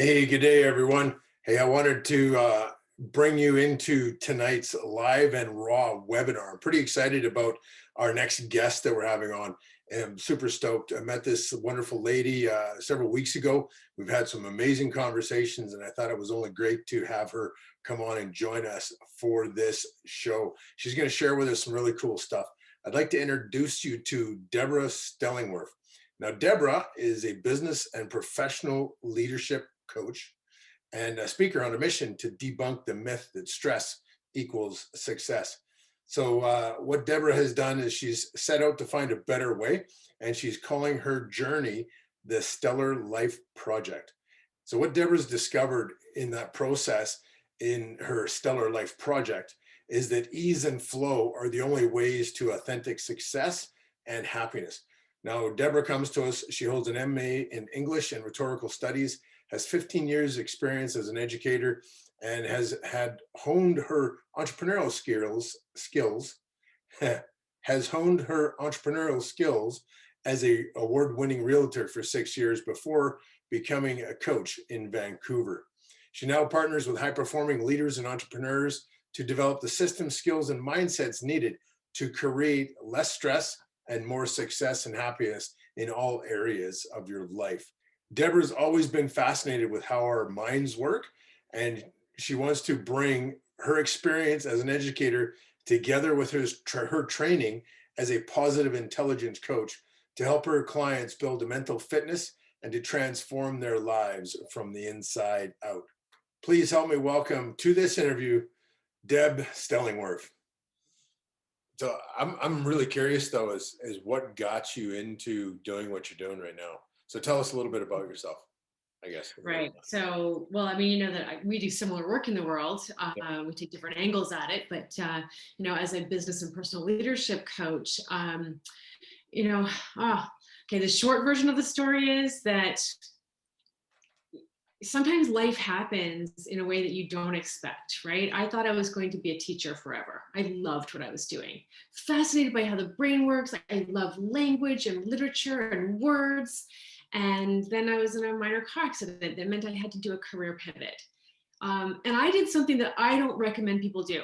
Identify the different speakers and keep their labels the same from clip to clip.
Speaker 1: Hey, good day, everyone. Hey, I wanted to bring you into tonight's live and raw webinar. I'm pretty excited about our next guest that we're having on. And I'm super stoked. I met this wonderful lady several weeks ago. We've had some amazing conversations, and I thought it was only great to have her come on and join us for this show. She's going to share with us some really cool stuff. I'd like to introduce you to Deborah Stellingwerff. Now, Deborah is a business and professional leadership coach and a speaker on a mission to debunk the myth that stress equals success. So what Deborah has done is she's set out to find a better way, and she's calling her journey the Stellar Life Project. So what Deborah's discovered in that process in her Stellar Life Project is that ease and flow are the only ways to authentic success and happiness. Now, Deborah comes to us. She holds an MA in English and Rhetorical Studies, has 15 years experience as an educator, and has honed her entrepreneurial skills as a award-winning realtor for 6 years before becoming a coach in Vancouver. She now partners with high-performing leaders and entrepreneurs to develop the systems, skills, and mindsets needed to create less stress and more success and happiness in all areas of your life. Deborah's always been fascinated with how our minds work, and she wants to bring her experience as an educator together with her training as a positive intelligence coach to help her clients build a mental fitness and to transform their lives from the inside out. Please help me welcome to this interview, Deb Stellingwerff. So I'm really curious though, is what got you into doing what you're doing right now? So tell us a little bit about yourself, I guess.
Speaker 2: Right. So, well, I mean, that we do similar work in the world. We take different angles at it, but as a business and personal leadership coach, okay, the short version of the story is that sometimes life happens in a way that you don't expect, right? I thought I was going to be a teacher forever. I loved what I was doing. Fascinated by how the brain works. I love language and literature and words. And then I was in a minor car accident that meant I had to do a career pivot. And I did something that I don't recommend people do.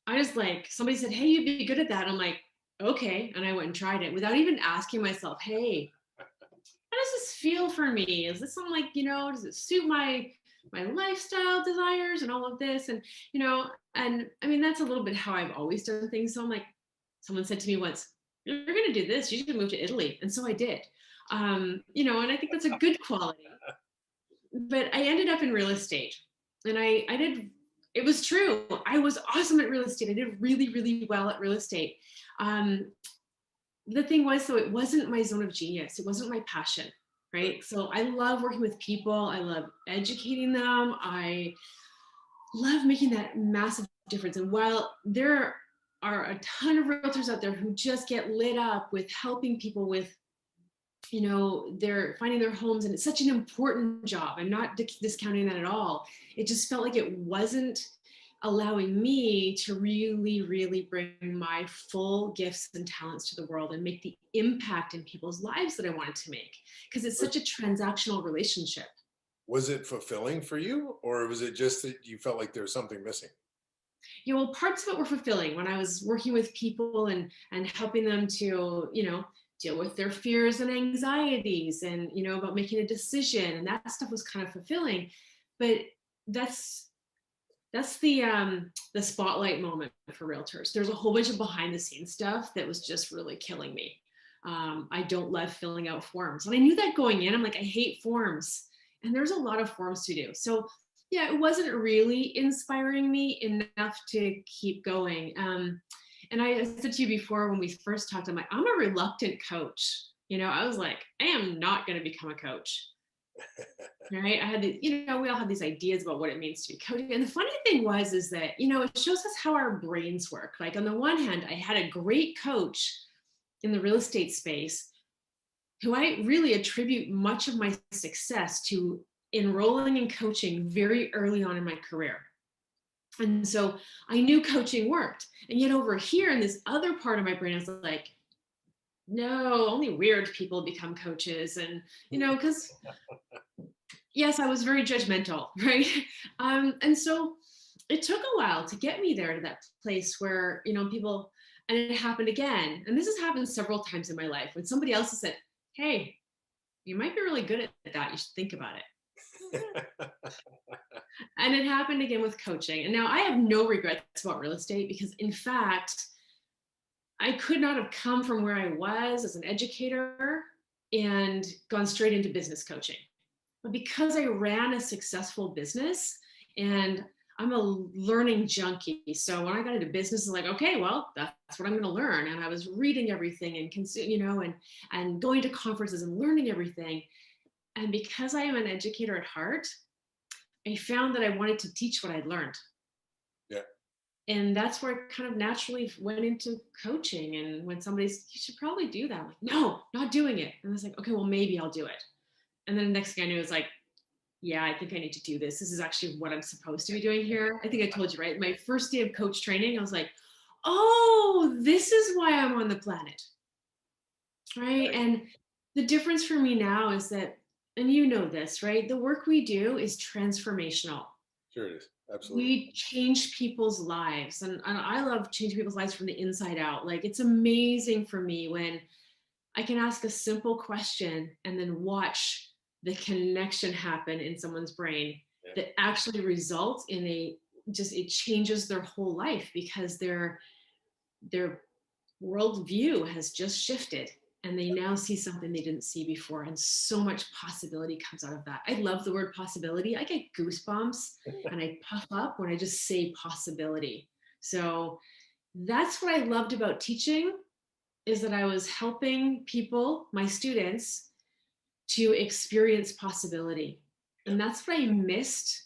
Speaker 2: I just somebody said, hey, you'd be good at that. I'm like, okay. And I went and tried it without even asking myself, hey, how does this feel for me? Is this something does it suit my lifestyle desires and all of this? And, and I mean, that's a little bit how I've always done things. So I'm like, someone said to me once, you're going to do this, you should move to Italy. And so I did. And I think that's a good quality. But I ended up in real estate, and I did. It was true. I was awesome at real estate. I did really, really well at real estate. The thing was, though, it wasn't my zone of genius. It wasn't my passion, right? So I love working with people. I love educating them. I love making that massive difference. And while there are a ton of realtors out there who just get lit up with helping people with they're finding their homes, and it's such an important job. I'm not discounting that at all. It just felt like it wasn't allowing me to really, really bring my full gifts and talents to the world and make the impact in people's lives that I wanted to make, because it's such a transactional relationship.
Speaker 1: Was it fulfilling for you, or was it just that you felt like there was something missing?
Speaker 2: Well, parts of it were fulfilling when I was working with people and helping them to, deal with their fears and anxieties and, about making a decision, and that stuff was kind of fulfilling. But that's the spotlight moment for realtors. There's a whole bunch of behind the scenes stuff that was just really killing me. I don't love filling out forms, and I knew that going in. I'm like, I hate forms, and there's a lot of forms to do. So yeah, it wasn't really inspiring me enough to keep going. And I said to you before when we first talked, I'm a reluctant coach. I was like, I am not going to become a coach. Right? I had we all have these ideas about what it means to be coaching. And the funny thing is that, it shows us how our brains work. Like, on the one hand, I had a great coach in the real estate space who I really attribute much of my success to enrolling in coaching very early on in my career. And so I knew coaching worked. And yet over here in this other part of my brain, I was like, no, only weird people become coaches. And, because yes, I was very judgmental, right? And so it took a while to get me there to that place where, people, and it happened again. And this has happened several times in my life when somebody else has said, hey, you might be really good at that. You should think about it. And it happened again with coaching. And now I have no regrets about real estate because, in fact, I could not have come from where I was as an educator and gone straight into business coaching. But because I ran a successful business and I'm a learning junkie. So when I got into business, it's like, okay, well, that's what I'm going to learn. And I was reading everything and and going to conferences and learning everything. And because I am an educator at heart, I found that I wanted to teach what I'd learned.
Speaker 1: Yeah.
Speaker 2: And that's where I kind of naturally went into coaching. And when somebody's, you should probably do that. I'm like, no, not doing it. And I was like, okay, well, maybe I'll do it. And then the next thing I knew, it was like, yeah, I think I need to do this. This is actually what I'm supposed to be doing here. I think I told you, right? My first day of coach training, I was like, oh, this is why I'm on the planet. Right. And the difference for me now is that, and you know this, right? The work we do is transformational.
Speaker 1: Sure it is. Absolutely.
Speaker 2: We change people's lives. And I love changing people's lives from the inside out. Like, it's amazing for me when I can ask a simple question and then watch the connection happen in someone's brain that actually results in it changes their whole life because their worldview has just shifted and they now see something they didn't see before. And so much possibility comes out of that. I love the word possibility. I get goosebumps and I puff up when I just say possibility. So that's what I loved about teaching, is that I was helping people, my students, to experience possibility. And that's what I missed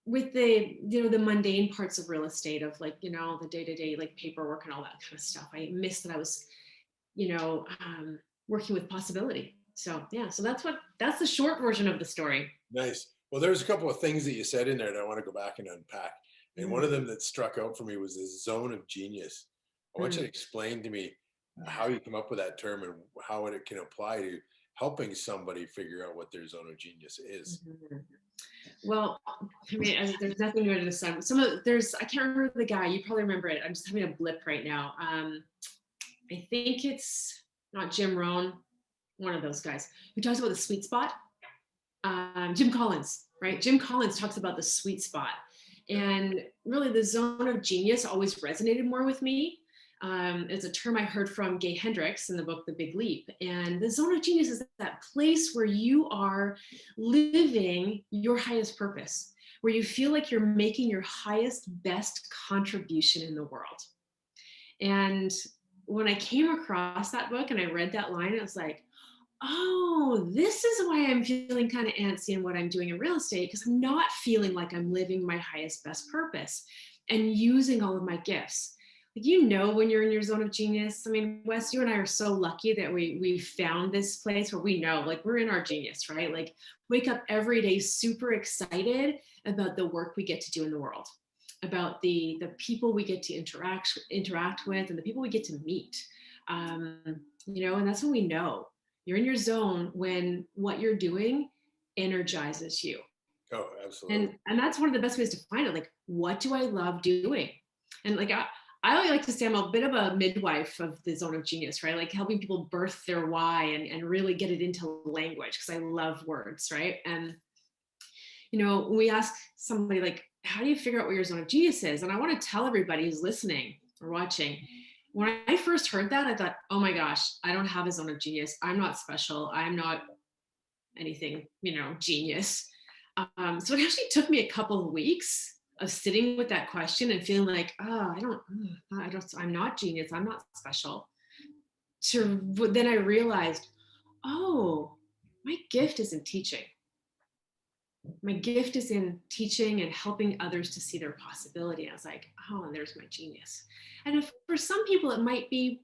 Speaker 2: with the mundane parts of real estate, of the day-to-day, like paperwork and all that kind of stuff. I missed that I was, working with possibility. So yeah, so that's the short version of the story.
Speaker 1: Nice. Well, there's a couple of things that you said in there that I want to go back and unpack. And one of
Speaker 2: Mm,
Speaker 1: them that struck out for me was the zone of genius. I want you to
Speaker 2: mm.
Speaker 1: explain to me how you come up with that term and how it can apply to helping somebody figure out what their zone of genius is.
Speaker 2: Mhm. Well, I mean, there's nothing new under the sun. I can't remember the guy. You probably remember it. I'm just having a blip right now. I think it's not Jim Rohn, one of those guys who talks about the sweet spot. Jim Collins, right? Jim Collins talks about the sweet spot. And really, the zone of genius always resonated more with me. It's a term I heard from Gay Hendricks in the book, The Big Leap. And the zone of genius is that place where you are living your highest purpose, where you feel like you're making your highest, best contribution in the world. And when I came across that book and I read that line, I was like, oh, this is why I'm feeling kind of antsy in what I'm doing in real estate, because I'm not feeling like I'm living my highest, best purpose and using all of my gifts. Like, when you're in your zone of genius. I mean, Wes, you and I are so lucky that we found this place where we know, like, we're in our genius, right? Like, wake up every day super excited about the work we get to do in the world, about the people we get to interact with, and the people we get to meet. And that's when we know you're in your zone, when what you're doing energizes you.
Speaker 1: Oh, absolutely.
Speaker 2: And that's one of the best ways to find it. Like, what do I love doing? And like, I like to say I'm a bit of a midwife of the zone of genius, right? Like, helping people birth their why and really get it into language, because I love words, right? And when we ask somebody, like, how do you figure out what your zone of genius is? And I want to tell everybody who's listening or watching, when I first heard that, I thought, oh my gosh, I don't have a zone of genius. I'm not special. I'm not anything, genius. So it actually took me a couple of weeks of sitting with that question and feeling like, oh, I'm not genius. I'm not special. Then I realized, oh, my gift is in teaching. My gift is in teaching and helping others to see their possibility. And I was like, oh, and there's my genius. And for some people, it might be,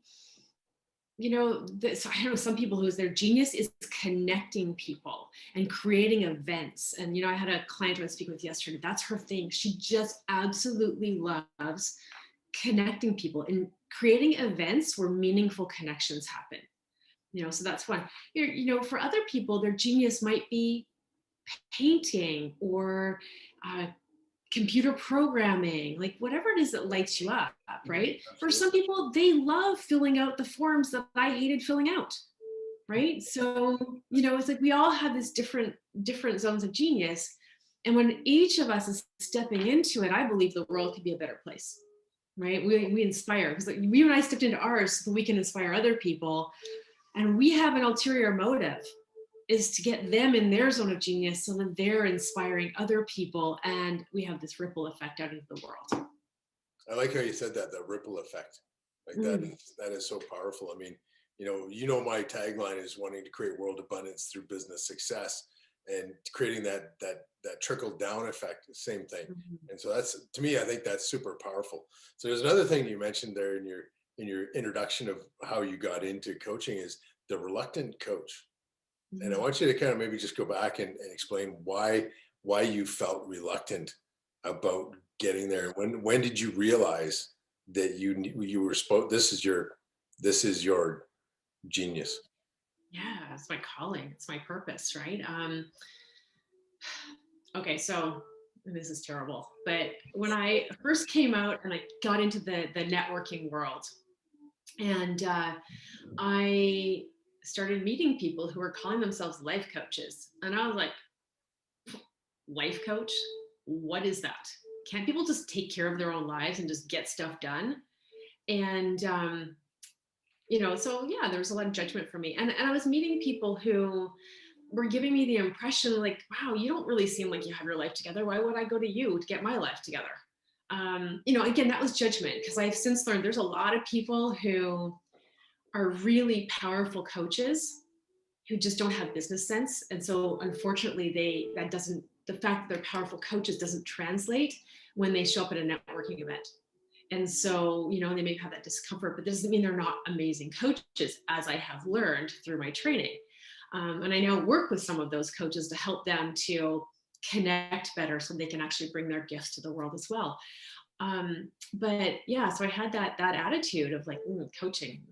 Speaker 2: so I know some people whose their genius is connecting people and creating events. And, I had a client I was speaking with yesterday. That's her thing. She just absolutely loves connecting people and creating events where meaningful connections happen. So that's one. For other people, their genius might be painting or computer programming, like whatever it is that lights you up, right? For some people, they love filling out the forms that I hated filling out, right? So, it's like we all have this different zones of genius. And when each of us is stepping into it, I believe the world could be a better place, right? We inspire, because like you and I stepped into ours so we can inspire other people. And we have an ulterior motive, is to get them in their zone of genius so that they're inspiring other people, and we have this ripple effect out into the world.
Speaker 1: I like how you said that, the ripple effect. Like that is so powerful. I mean, my tagline is wanting to create world abundance through business success, and creating that trickle down effect, same thing. And so that's, to me, I think that's super powerful. So there's another thing you mentioned there in your introduction of how you got into coaching, is the reluctant coach. And I want you to kind of maybe just go back and explain why you felt reluctant about getting there. When did you realize that you were supposed, this is your genius?
Speaker 2: Yeah, it's my calling. It's my purpose, right? Okay, so this is terrible, but when I first came out and I got into the networking world, and I started meeting people who were calling themselves life coaches, and I was like, life coach? What is that? Can't people just take care of their own lives and just get stuff done? And so yeah, there was a lot of judgment for me, and I was meeting people who were giving me the impression like, wow, you don't really seem like you have your life together. Why would I go to you to get my life together? Again, that was judgment, because I've since learned there's a lot of people who are really powerful coaches who just don't have business sense. And so unfortunately, the fact that they're powerful coaches doesn't translate when they show up at a networking event. And so, they may have that discomfort, but this doesn't mean they're not amazing coaches, as I have learned through my training. And I now work with some of those coaches to help them to connect better so they can actually bring their gifts to the world as well. But yeah, so I had that attitude of like, coaching,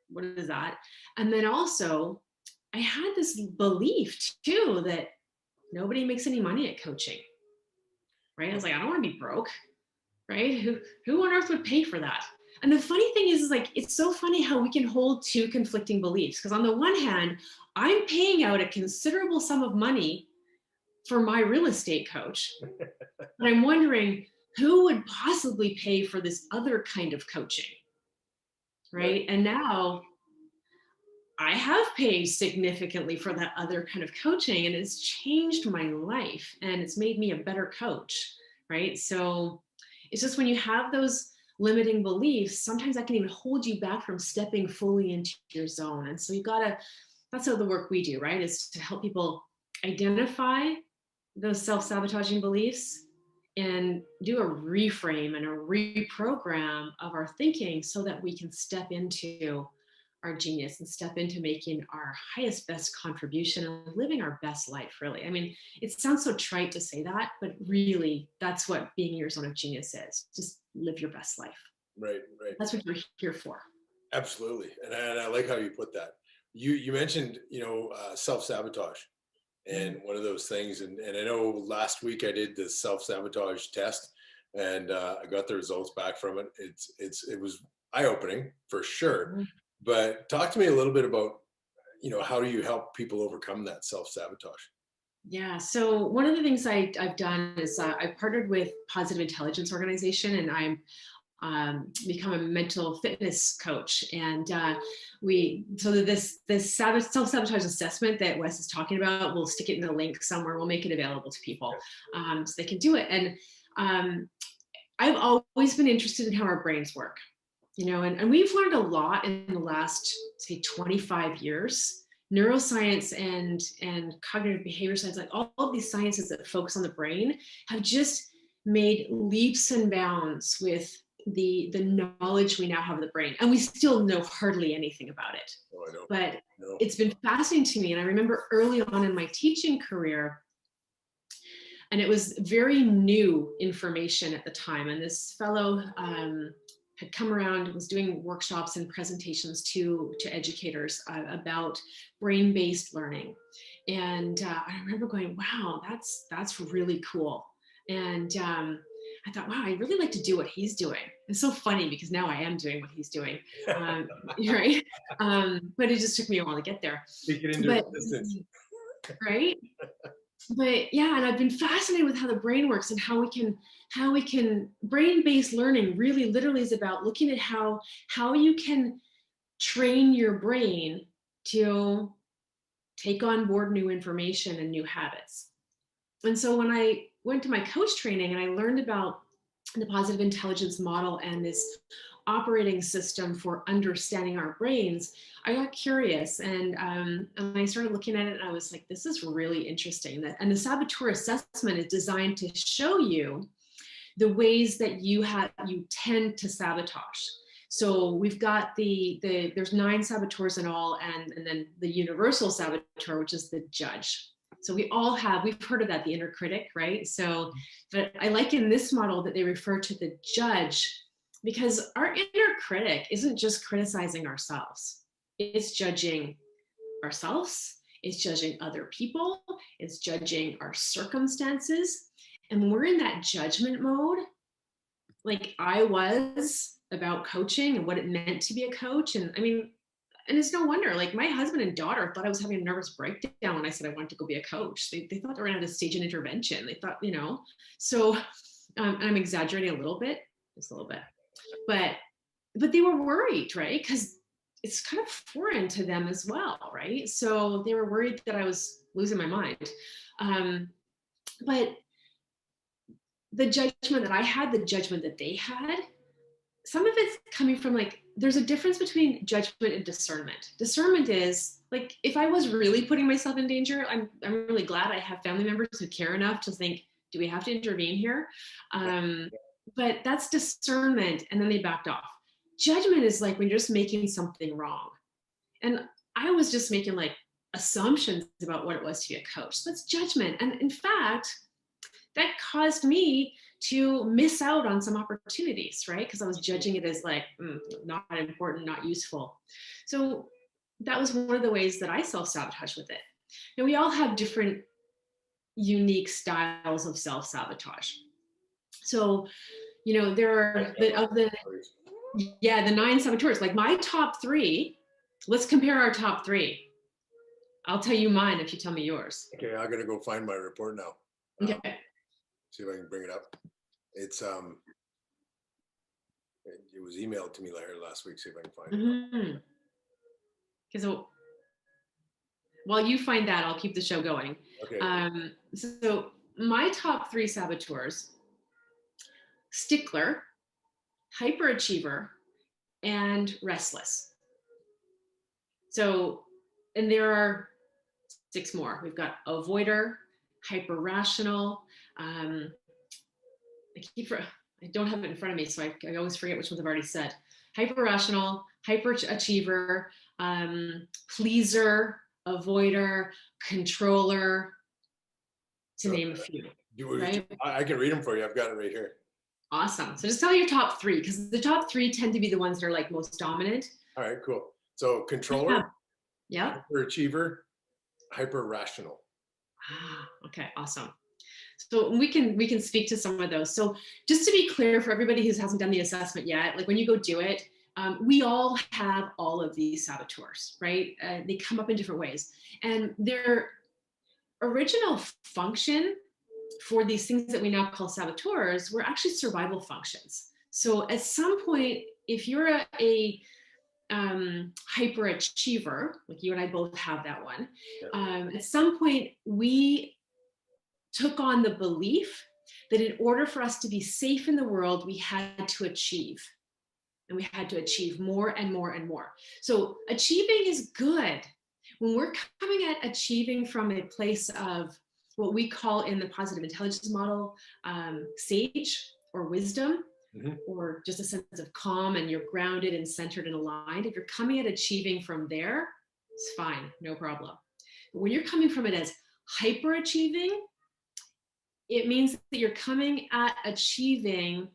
Speaker 2: what is that? And then also I had this belief too that nobody makes any money at coaching, right? I was like, I don't want to be broke, right? Who on earth would pay for that? And the funny thing is like, it's so funny how we can hold two conflicting beliefs. Because on the one hand, I'm paying out a considerable sum of money for my real estate coach. And I'm wondering who would possibly pay for this other kind of coaching, right? And now I have paid significantly for that other kind of coaching, and it's changed my life and it's made me a better coach, right? So it's just when you have those limiting beliefs, sometimes that can even hold you back from stepping fully into your zone. And so that's how the work we do, right? Is to help people identify those self-sabotaging beliefs and do a reframe and a reprogram of our thinking so that we can step into our genius and step into making our highest, best contribution and living our best life, really. I mean, it sounds so trite to say that, but really that's what being in your zone of genius is. Just live your best life.
Speaker 1: Right.
Speaker 2: That's what you're here for.
Speaker 1: Absolutely. And I like how you put that. You mentioned, self-sabotage, and one of those things. And I know last week I did the self-sabotage test, and I got the results back from it. It was eye-opening for sure. But talk to me a little bit about, how do you help people overcome that self-sabotage?
Speaker 2: Yeah. So one of the things I've done is I've partnered with Positive Intelligence Organization, and I'm become a mental fitness coach. And this self-sabotage assessment that Wes is talking about, we'll stick it in the link somewhere. We'll make it available to people so they can do it. And I've always been interested in how our brains work, and we've learned a lot in the last, say, 25 years. Neuroscience and cognitive behavior science, like all of these sciences that focus on the brain, have just made leaps and bounds with the knowledge we now have of the brain. And we still know hardly anything about it.
Speaker 1: Oh, I know.
Speaker 2: But it's been fascinating to me. And I remember early on in my teaching career, and it was very new information at the time. And this fellow, had come around, was doing workshops and presentations to educators about brain-based learning. And I remember going, wow, that's really cool. And I thought, wow, I'd really like to do what he's doing. It's so funny because now I am doing what he's doing, right? But it just took me a while to get there.
Speaker 1: Speak it into existence.
Speaker 2: Right? But yeah, and I've been fascinated with how the brain works and how we can brain-based learning really literally is about looking at how you can train your brain to take on board new information and new habits. And so when I went to my coach training and I learned about the positive intelligence model and this operating system for understanding our brains, I got curious and I started looking at it and I was like, this is really interesting. And the saboteur assessment is designed to show you the ways that you tend to sabotage. So we've got there's 9 saboteurs in all, and then the universal saboteur, which is the judge. So we've heard of that, the inner critic, right? So, but I like in this model that they refer to the judge, because our inner critic isn't just criticizing ourselves. It's judging ourselves, it's judging other people, it's judging our circumstances. And when we're in that judgment mode, like I was about coaching and what it meant to be a coach. And I mean, and it's no wonder, like my husband and daughter thought I was having a nervous breakdown when I said I wanted to go be a coach. They thought they were going to have to stage an intervention. They thought, so I'm exaggerating a little bit, just a little bit, but they were worried, right? Because it's kind of foreign to them as well, right? So they were worried that I was losing my mind. But the judgment that I had, the judgment that they had, some of it's coming from like, there's a difference between judgment and discernment. Discernment is like, if I was really putting myself in danger, I'm really glad I have family members who care enough to think, do we have to intervene here? But that's discernment. And then they backed off. Judgment is like when you're just making something wrong. And I was just making like assumptions about what it was to be a coach. So that's judgment. And in fact, that caused me to miss out on some opportunities, right? Because I was judging it as like, not important, not useful. So that was one of the ways that I self-sabotage with it. Now, we all have different unique styles of self-sabotage. So, there are the 9 saboteurs, like my top 3. Let's compare our top 3. I'll tell you mine if you tell me yours.
Speaker 1: Okay, I'm gonna go find my report now.
Speaker 2: Okay.
Speaker 1: See if I can bring it up. It's it was emailed to me last week. See if I can find it.
Speaker 2: Okay, so while you find that, I'll keep the show going.
Speaker 1: Okay.
Speaker 2: So my top 3 saboteurs: stickler, hyperachiever, and restless. So, and there are 6 more. We've got avoider, hyper rational. I don't have it in front of me, so I always forget which ones I've already said. Hyper rational, hyper achiever, pleaser, avoider, controller, to name a few. Right?
Speaker 1: I can read them for you. I've got it right here.
Speaker 2: Awesome. So just tell me your top 3, because the top 3 tend to be the ones that are like most dominant.
Speaker 1: All right, cool. So controller,
Speaker 2: yeah.
Speaker 1: Hyperachiever, hyper rational.
Speaker 2: Okay, awesome. So we can speak to some of those. So just to be clear for everybody who hasn't done the assessment yet, like when you go do it, we all have all of these saboteurs, right? They come up in different ways. And their original function for these things that we now call saboteurs were actually survival functions. So at some point, if you're a hyperachiever, like you and I both have that one, at some point we took on the belief that in order for us to be safe in the world, we had to achieve. And we had to achieve more and more and more. So achieving is good. When we're coming at achieving from a place of what we call in the positive intelligence model, sage or wisdom, or just a sense of calm, and you're grounded and centered and aligned. If you're coming at achieving from there, it's fine, no problem. But when you're coming from it as hyperachieving, it means that you're coming at achieving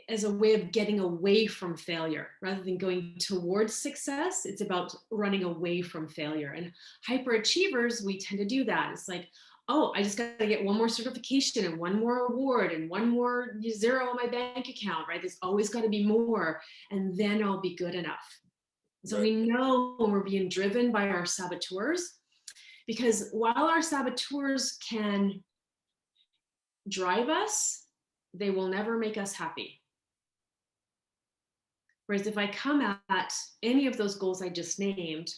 Speaker 2: as a way of getting away from failure rather than going towards success. It's about running away from failure. And hyperachievers, we tend to do that. It's like, oh, I just got to get one more certification and one more award and one more zero on my bank account, right? There's always got to be more, and then I'll be good enough. So
Speaker 1: Right.
Speaker 2: we know when we're being driven by our saboteurs, because while our saboteurs can drive us, they will never make us happy. Whereas if I come at any of those goals I just named,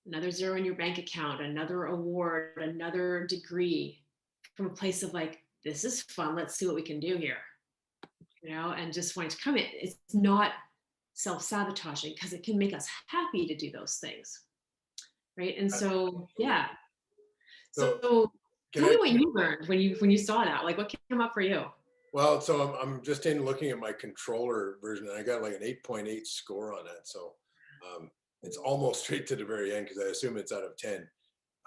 Speaker 2: another zero in your bank account, another award, another degree, from a place of like, this is fun, let's see what we can do here, and just wanting to come in, it's not self-sabotaging because it can make us happy to do those things, right? And so, yeah.
Speaker 1: So
Speaker 2: So
Speaker 1: can
Speaker 2: tell me
Speaker 1: I?
Speaker 2: what you learned when you saw that, like what came up for you?
Speaker 1: Well, so I'm just in looking at my controller version, and I got like an 8.8 score on that. So it's almost straight to the very end because I assume it's out of 10.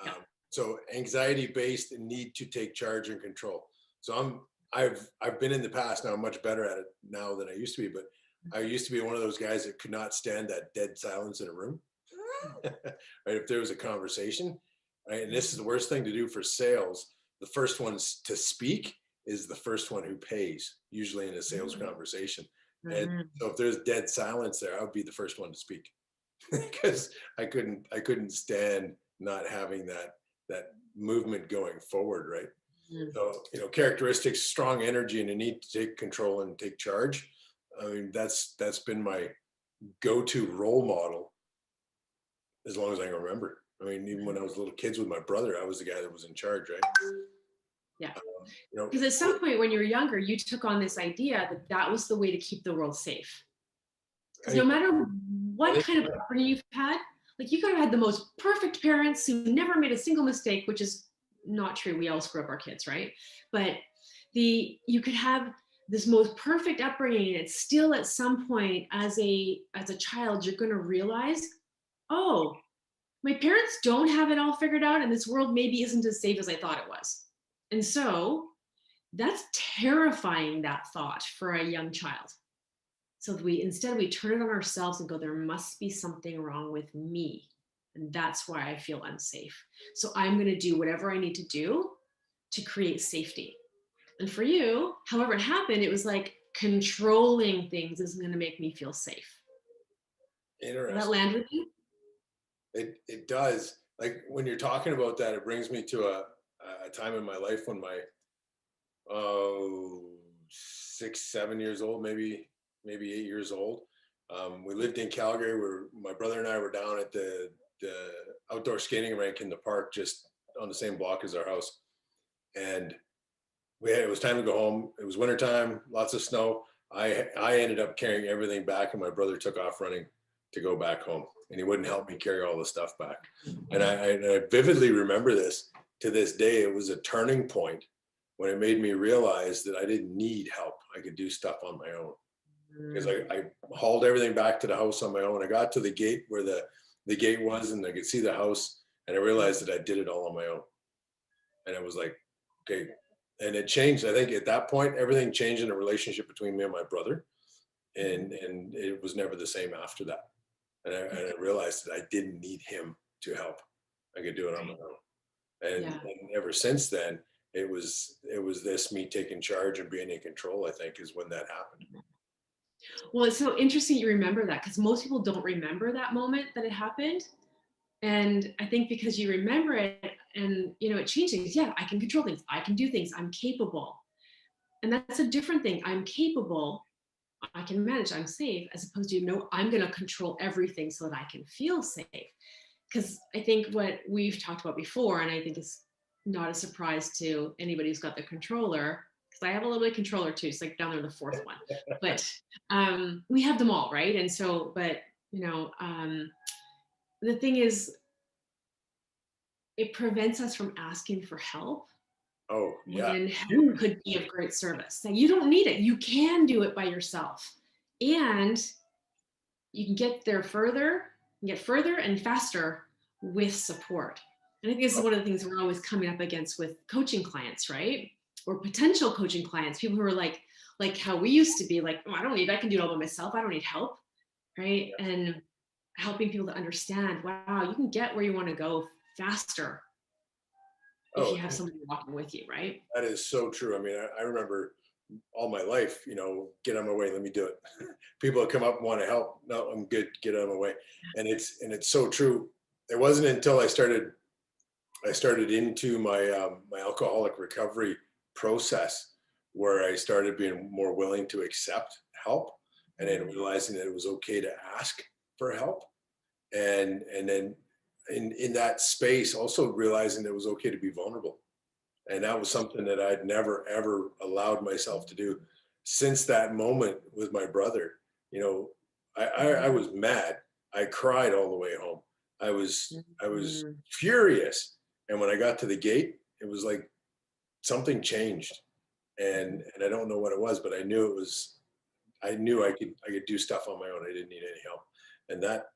Speaker 2: Yeah.
Speaker 1: So anxiety based need to take charge and control. So I've been in the past. Now I'm much better at it now than I used to be, but I used to be one of those guys that could not stand that dead silence in a room. Right, if there was a conversation, right, and this is the worst thing to do for sales. The first one to speak is the first one who pays, usually in a sales conversation. And so if there's dead silence there, I would be the first one to speak because I couldn't stand not having that movement going forward, right? So, characteristics, strong energy, and a need to take control and take charge. I mean, that's been my go-to role model as long as I can remember. I mean, even when I was little kids with my brother, I was the guy that was in charge, right?
Speaker 2: Yeah.
Speaker 1: You know,
Speaker 2: Because at some point when you were younger, you took on this idea that that was the way to keep the world safe. Because no matter what kind of upbringing you've had, like you could have had the most perfect parents who never made a single mistake, which is not true. We all screw up our kids, right? But you could have this most perfect upbringing, and it's still at some point as a child, you're going to realize, oh, my parents don't have it all figured out, and this world maybe isn't as safe as I thought it was. And so that's terrifying, that thought for a young child. So instead we turn it on ourselves and go, there must be something wrong with me. And that's why I feel unsafe. So I'm going to do whatever I need to do to create safety. And for you, however it happened, it was like controlling things isn't going to make me feel safe. Did that
Speaker 1: interesting.
Speaker 2: land with you?
Speaker 1: It does. Like when you're talking about that, it brings me to a time in my life when my 6, 7 years old, maybe 8 years old. We lived in Calgary, where my brother and I were down at the outdoor skating rink in the park, just on the same block as our house. And it was time to go home. It was wintertime, lots of snow. I ended up carrying everything back, and my brother took off running to go back home, and he wouldn't help me carry all the stuff back. And I vividly remember this to this day. It was a turning point when it made me realize that I didn't need help. I could do stuff on my own, because I hauled everything back to the house on my own. I got to the gate where the gate was, and I could see the house, and I realized that I did it all on my own. And it was like, okay. And it changed. I think at that point, everything changed in the relationship between me and my brother. And it was never the same after that. And I realized that I didn't need him to help. I could do it on my own. And ever since then, it was this me taking charge and being in control, I think, is when that happened.
Speaker 2: Well, it's so interesting you remember that, because most people don't remember that moment that it happened. And I think because you remember it, and it changed things. Yeah, I can control things. I can do things. I'm capable. And that's a different thing. I'm capable. I can manage. I'm safe, as opposed to, no, I'm going to control everything so that I can feel safe. Because I think what we've talked about before, and I think is not a surprise to anybody who's got the controller, because I have a little bit of controller too. It's like down there, the fourth one. But we have them all, right? And so, but the thing is, it prevents us from asking for help.
Speaker 1: Oh, yeah.
Speaker 2: When help could be of great service. Now, you don't need it. You can do it by yourself. And you can get further and faster with support. And I think this is one of the things we're always coming up against with coaching clients, right? or potential coaching clients, people who are like how we used to be like, oh, I don't need, I can do it all by myself. I don't need help. Right. And helping people to understand, wow, you can get where you want to go faster if
Speaker 1: Oh,
Speaker 2: you have somebody walking with you. Right.
Speaker 1: that is so true. I mean, I remember all my life, get out of my way, let me do it. People that come up and want to help. No, I'm good. Get out of my way. And it's so true. It wasn't until I started into my alcoholic recovery process where I started being more willing to accept help, and then realizing that it was okay to ask for help, and then in that space also realizing that it was okay to be vulnerable. And that was something that I'd never ever allowed myself to do. Since that moment with my brother, you know, I was mad. I cried all the way home. I was
Speaker 2: Mhm.
Speaker 1: furious. And when I got to the gate, it was like something changed. And I don't know what it was, but I knew I could do stuff on my own. I didn't need any help. And that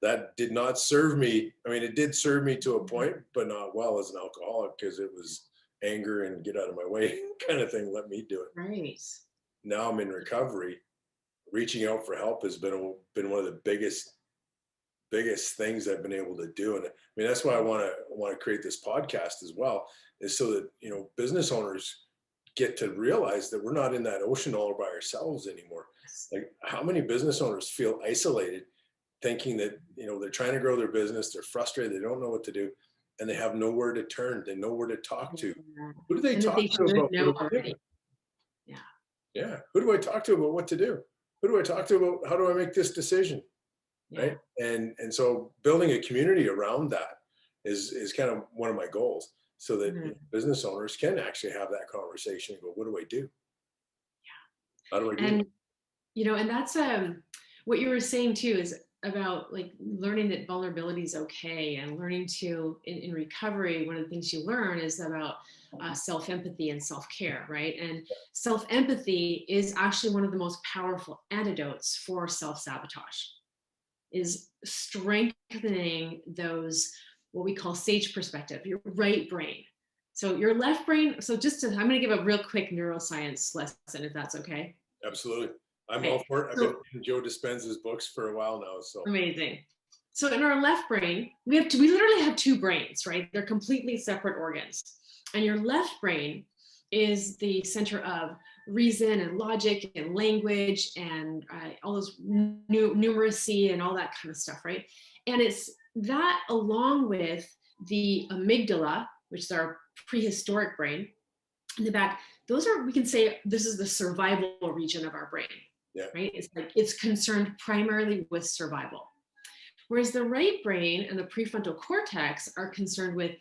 Speaker 1: that did not serve me. I mean, it did serve me to a point, but not well as an alcoholic, because it was anger and get out of my way kind of thing. Let me do it.
Speaker 2: Right.
Speaker 1: Now I'm in recovery. Reaching out for help has been one of the biggest things I've been able to do. And I mean, that's why I want to create this podcast as well, is so that, business owners get to realize that we're not in that ocean all by ourselves anymore. Like, how many business owners feel isolated, thinking that, they're trying to grow their business, they're frustrated, they don't know what to do, and they have nowhere to turn, they nowhere to talk to.
Speaker 2: Yeah.
Speaker 1: Who do they
Speaker 2: And that
Speaker 1: talk
Speaker 2: they
Speaker 1: to
Speaker 2: should
Speaker 1: about
Speaker 2: know
Speaker 1: what to do?
Speaker 2: already. Yeah.
Speaker 1: Yeah. Who do I talk to about what to do? Who do I talk to about how do I make this decision?
Speaker 2: Yeah.
Speaker 1: Right. And so building a community around that is kind of one of my goals, so that
Speaker 2: Mhm.
Speaker 1: business owners can actually have that conversation and go, what do I do? How do I do
Speaker 2: And and that's what you were saying too is about like learning that vulnerability is okay, and learning to in recovery, one of the things you learn is about self-empathy and self-care, right? And self-empathy is actually one of the most powerful antidotes for self-sabotage, is strengthening those, what we call sage perspective, your right brain. So your left brain, so I'm going to give a real quick neuroscience lesson, if that's okay.
Speaker 1: Absolutely. I'm all
Speaker 2: Okay.
Speaker 1: for it. I've been
Speaker 2: So
Speaker 1: reading Joe Dispenza's books for a while now. So
Speaker 2: amazing. So in our left brain, we literally have two brains, right? They're completely separate organs. And your left brain is the center of reason and logic and language and all those numeracy and all that kind of stuff, right? And it's that, along with the amygdala, which is our prehistoric brain in the back, those are, we can say, this is the survival region of our brain,
Speaker 1: yeah.
Speaker 2: right? It's like it's concerned primarily with survival. Whereas the right brain and the prefrontal cortex are concerned with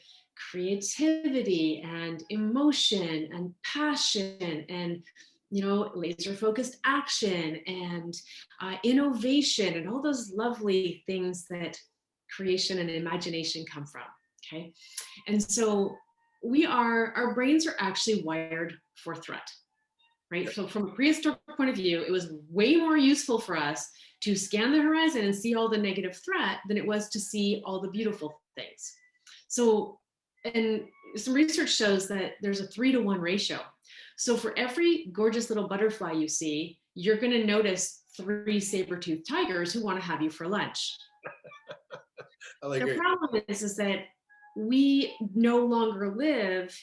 Speaker 2: creativity and emotion and passion and laser focused action and innovation and all those lovely things that creation and imagination come from. Okay. And so our brains are actually wired for threat, right? So from a prehistoric point of view, it was way more useful for us to scan the horizon and see all the negative threat than it was to see all the beautiful things. So, and some research shows that there's a 3-to-1 ratio. So for every gorgeous little butterfly you see, you're going to notice 3 saber-toothed tigers who want to have you for lunch.
Speaker 1: I like
Speaker 2: The
Speaker 1: it.
Speaker 2: problem is that we no longer live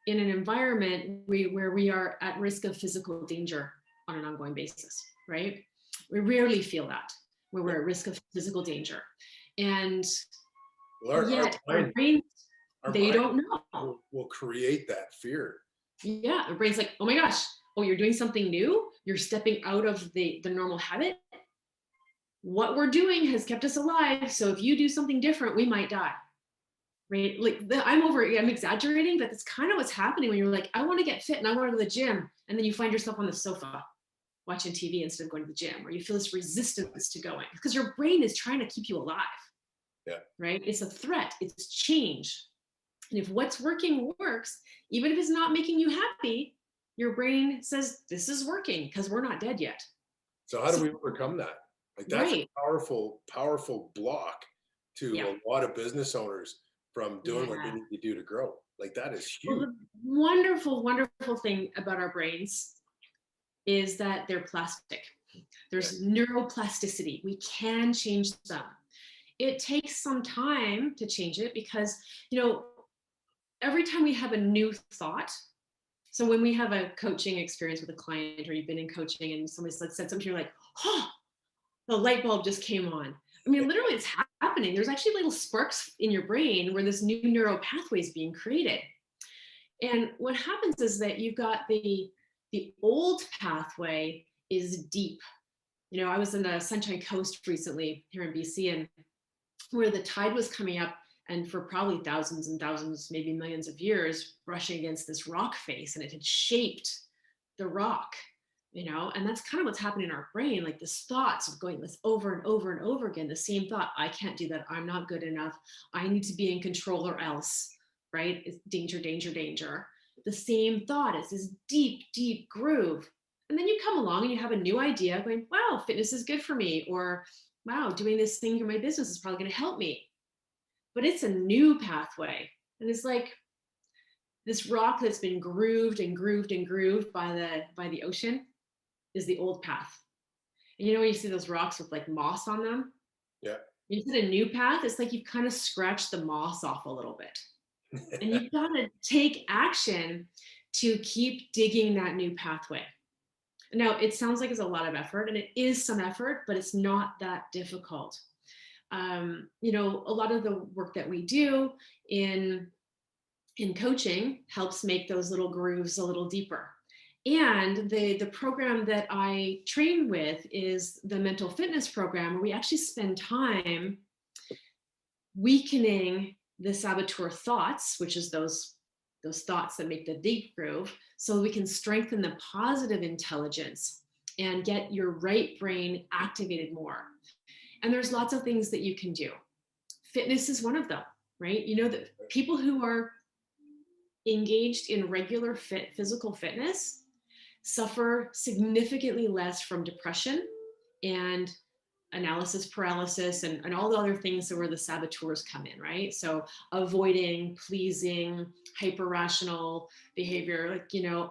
Speaker 2: in an environment where we are at risk of physical danger on an ongoing basis, right? We rarely feel that, where we're at risk of physical danger. And
Speaker 1: Well,
Speaker 2: yet our brains,
Speaker 1: our
Speaker 2: they
Speaker 1: mind
Speaker 2: don't know.
Speaker 1: will create that fear.
Speaker 2: Yeah, our brain's like, oh my gosh, oh, you're doing something new? You're stepping out of the normal habit? What we're doing has kept us alive, so if you do something different, we might die. Right? Like I'm exaggerating, but that's kind of what's happening when you're like, I want to get fit and I want to go to the gym. And then you find yourself on the sofa watching TV instead of going to the gym, or you feel this resistance to going because your brain is trying to keep you alive.
Speaker 1: Yeah.
Speaker 2: Right? It's a threat, it's change. And if what's working works, even if it's not making you happy, your brain says, this is working because we're not dead yet.
Speaker 1: So how do we overcome that? Like, that's a
Speaker 2: Right.
Speaker 1: powerful block to
Speaker 2: Yeah.
Speaker 1: a lot of business owners from doing what they
Speaker 2: Yeah.
Speaker 1: need to do to grow. Like, that is
Speaker 2: Well,
Speaker 1: huge.
Speaker 2: wonderful, wonderful thing about our brains is that they're plastic. There's neuroplasticity. We can change them. It takes some time to change it because, every time we have a new thought, so when we have a coaching experience with a client or you've been in coaching and somebody said something, you're like, oh, the light bulb just came on. I mean, literally it's happening. There's actually little sparks in your brain where this new neural pathway is being created. And what happens is that you've got the old pathway is deep. I was in the Sunshine Coast recently here in BC, and where the tide was coming up, and for probably thousands and thousands, maybe millions of years, brushing against this rock face, and it had shaped the rock, and that's kind of what's happening in our brain. Like this thoughts of going this over and over and over again, the same thought, I can't do that, I'm not good enough, I need to be in control or else, right? It's danger, danger, danger. The same thought is this deep, deep groove. And then you come along and you have a new idea going, wow, fitness is good for me, or wow, doing this thing for my business is probably going to help me. But it's a new pathway. And it's like this rock that's been grooved and grooved and grooved by the ocean is the old path. And when you see those rocks with like moss on them,
Speaker 1: Yeah.
Speaker 2: you hit a new path, it's like you've kind of scratched the moss off a little bit. And you've got to take action to keep digging that new pathway. Now, it sounds like it's a lot of effort, and it is some effort, but it's not that difficult. A lot of the work that we do in coaching helps make those little grooves a little deeper. And the program that I train with is the mental fitness program, where we actually spend time weakening the saboteur thoughts, which is those thoughts that make the deep groove, so we can strengthen the positive intelligence and get your right brain activated more. And there's lots of things that you can do. Fitness is one of them, right? That people who are engaged in regular physical fitness suffer significantly less from depression and analysis paralysis and all the other things that where the saboteurs come in, right? So avoiding, pleasing, hyper rational behavior,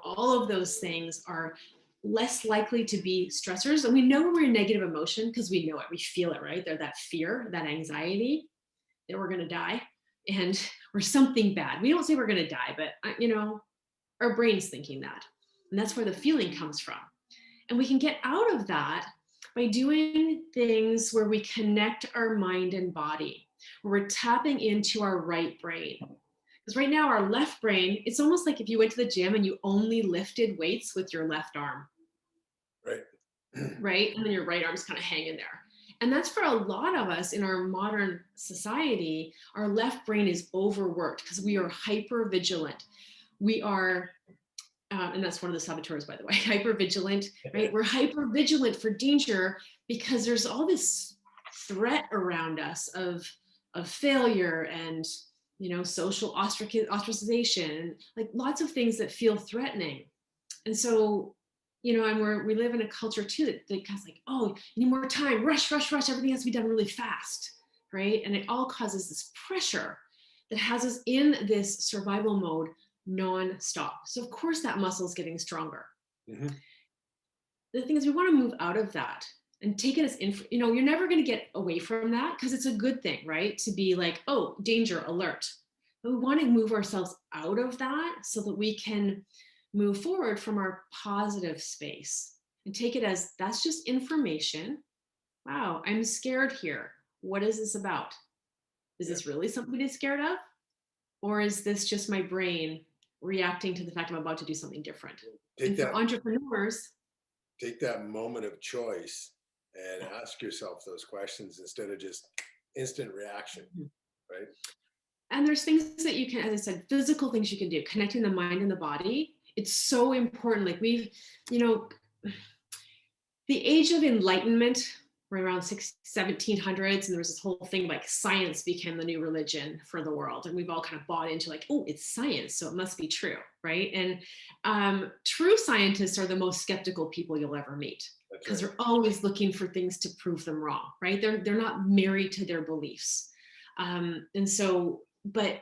Speaker 2: all of those things are less likely to be stressors. And we know when we're in negative emotion because we know it, we feel it, right? They're that fear, that anxiety that we're going to die and or something bad. We don't say we're going to die, but our brain's thinking that. And that's where the feeling comes from. And we can get out of that by doing things where we connect our mind and body, where we're tapping into our right brain. Because right now our left brain, it's almost like if you went to the gym and you only lifted weights with your left arm.
Speaker 1: Right.
Speaker 2: Right? And then your right arm's kind of hanging there. And that's for a lot of us in our modern society, our left brain is overworked because we are hyper vigilant. We are and that's one of the saboteurs, by the way, hyper vigilant, right? We're hyper vigilant for danger because there's all this threat around us of failure and social ostracization, like lots of things that feel threatening. And so and we live in a culture too that kind of like, oh, you need more time, rush, everything has to be done really fast, right? And it all causes this pressure that has us in this survival mode non-stop. So of course that muscle is getting stronger. Mm-hmm. The thing is, we want to move out of that and take it as you're never going to get away from that because it's a good thing, right? To be like, oh, danger, alert. But we want to move ourselves out of that so that we can move forward from our positive space and take it as that's just information. Wow, I'm scared here. What is this about? Is this really something to be scared of? Or is this just my brain reacting to the fact I'm about to do something different? And for entrepreneurs,
Speaker 1: take that moment of choice and ask yourself those questions instead of just instant reaction, right?
Speaker 2: And there's things that you can, as I said, physical things you can do, connecting the mind and the body. It's so important. Like the age of enlightenment, we're around 1700s, and there was this whole thing like science became the new religion for the world, and we've all kind of bought into like, oh, it's science, so it must be true, right? And true scientists are the most skeptical people you'll ever meet because they're always looking for things to prove them wrong, right? They're not married to their beliefs, and so, but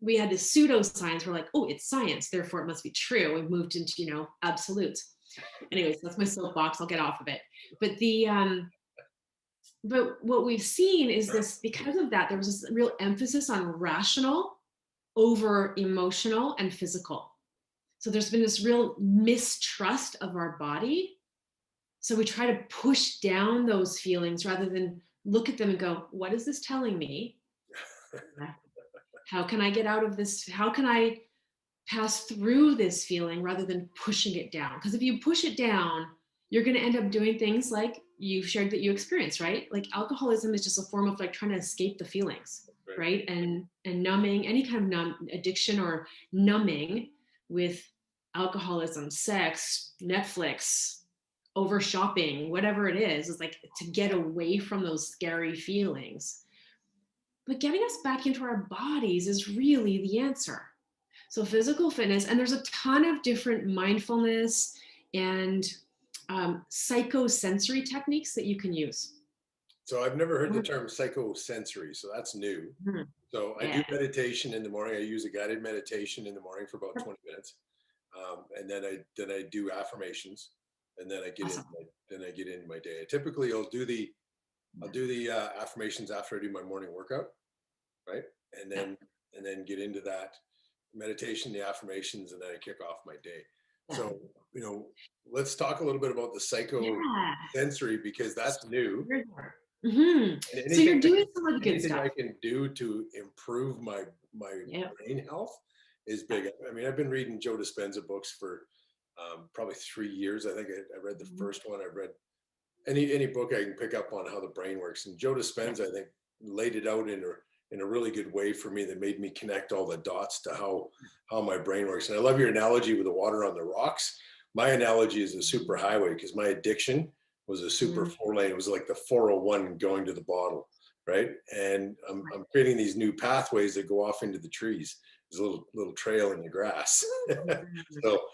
Speaker 2: we had this pseudoscience. We're like, oh, it's science, therefore it must be true. We've moved into, absolutes. Anyways, that's my soapbox. I'll get off of it. But but what we've seen is this, because of that, there was this real emphasis on rational over emotional and physical. So there's been this real mistrust of our body. So we try to push down those feelings rather than look at them and go, what is this telling me? How can I get out of this? How can I pass through this feeling rather than pushing it down? Because if you push it down, you're going to end up doing things like you shared that you experienced, right? Like alcoholism is just a form of like trying to escape the feelings, right? And numbing, any kind of addiction or numbing with alcoholism, sex, Netflix, over shopping, whatever it is like to get away from those scary feelings. But getting us back into our bodies is really the answer. So physical fitness, and there's a ton of different mindfulness and psychosensory techniques that you can use.
Speaker 1: So I've never heard the term psychosensory, so that's new.
Speaker 2: Mhm.
Speaker 1: So I do meditation in the morning. I use a guided meditation in the morning for about 20 minutes. And then I do affirmations, and then I get
Speaker 2: Awesome.
Speaker 1: into my day. Typically I'll do the affirmations after I do my morning workout, right? And then get into that meditation, the affirmations, and then I kick off my day. So, let's talk a little bit about the psychosensory, because that's new.
Speaker 2: Mm-hmm. So you're doing some of the good
Speaker 1: Anything
Speaker 2: stuff.
Speaker 1: I can do to improve my brain health is big. I mean, I've been reading Joe Dispenza books for probably 3 years. I think I read the first one. I've read any book I can pick up on how the brain works. And Joe Dispenza, I think, laid it out in a really good way for me that made me connect all the dots to how my brain works. And I love your analogy with the water on the rocks. My analogy is a super highway, because my addiction was a super 4-lane. It was like the 401 going to the bottle, right? And I'm creating these new pathways that go off into the trees. There's a little trail in the grass. So,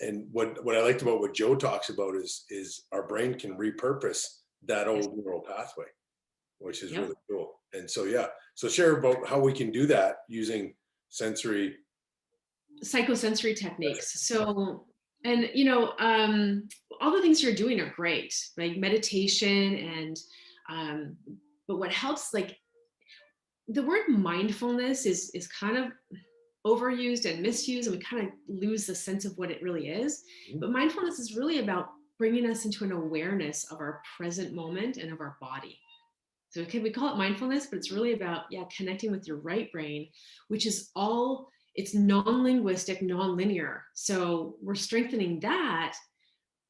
Speaker 1: and what I liked about what Joe talks about is our brain can repurpose that old neural pathway, which is really cool. And so, so share about how we can do that using
Speaker 2: psychosensory techniques. So, and all the things you're doing are great, like meditation and but what helps, like the word mindfulness is kind of overused and misused, and we kind of lose the sense of what it really is. But mindfulness is really about bringing us into an awareness of our present moment and of our body. So we call it mindfulness, but it's really about connecting with your right brain, which is it's non-linguistic, non-linear. So we're strengthening that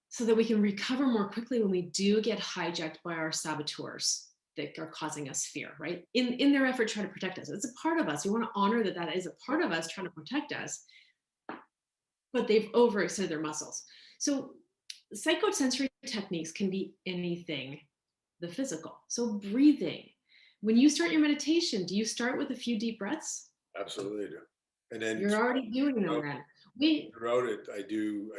Speaker 2: so that we can recover more quickly when we do get hijacked by our saboteurs that are causing us fear, right? In their effort to try to protect us. It's a part of us. We want to honor that is a part of us trying to protect us, but they've overextended their muscles. So psychosensory techniques can be anything, the physical. So breathing. When you start your meditation, do you start with a few deep breaths?
Speaker 1: Absolutely do. And then
Speaker 2: you're already doing them then.
Speaker 1: Throughout it, I do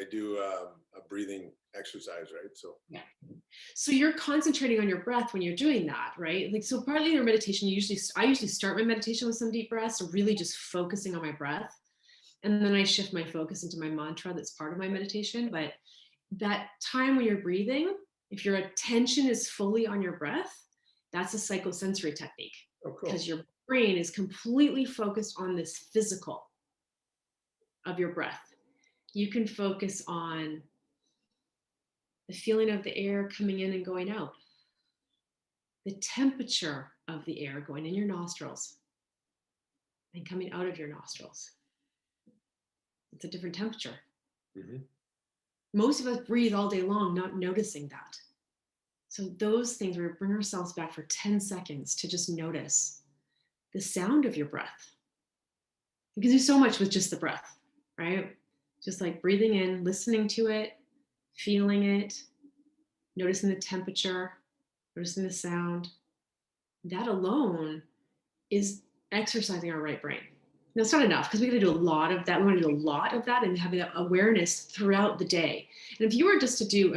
Speaker 1: a breathing exercise, right? So
Speaker 2: so you're concentrating on your breath when you're doing that, right? Like, so partly in your meditation, I usually start my meditation with some deep breaths, so really just focusing on my breath. And then I shift my focus into my mantra that's part of my meditation. But that time when you're breathing, if your attention is fully on your breath, that's a psychosensory technique. Because your brain is completely focused on this physical of your breath. You can focus on the feeling of the air coming in and going out, the temperature of the air going in your nostrils and coming out of your nostrils. It's a different temperature. Most of us breathe all day long, not noticing that. So those things, we bring ourselves back for 10 seconds to just notice the sound of your breath. You can do so much with just the breath, right? Just like breathing in, listening to it, feeling it, noticing the temperature, noticing the sound. That alone is exercising our right brain. Now, it's not enough because we got to do a lot of that. We want to do a lot of that and having that awareness throughout the day. And if you were just to do,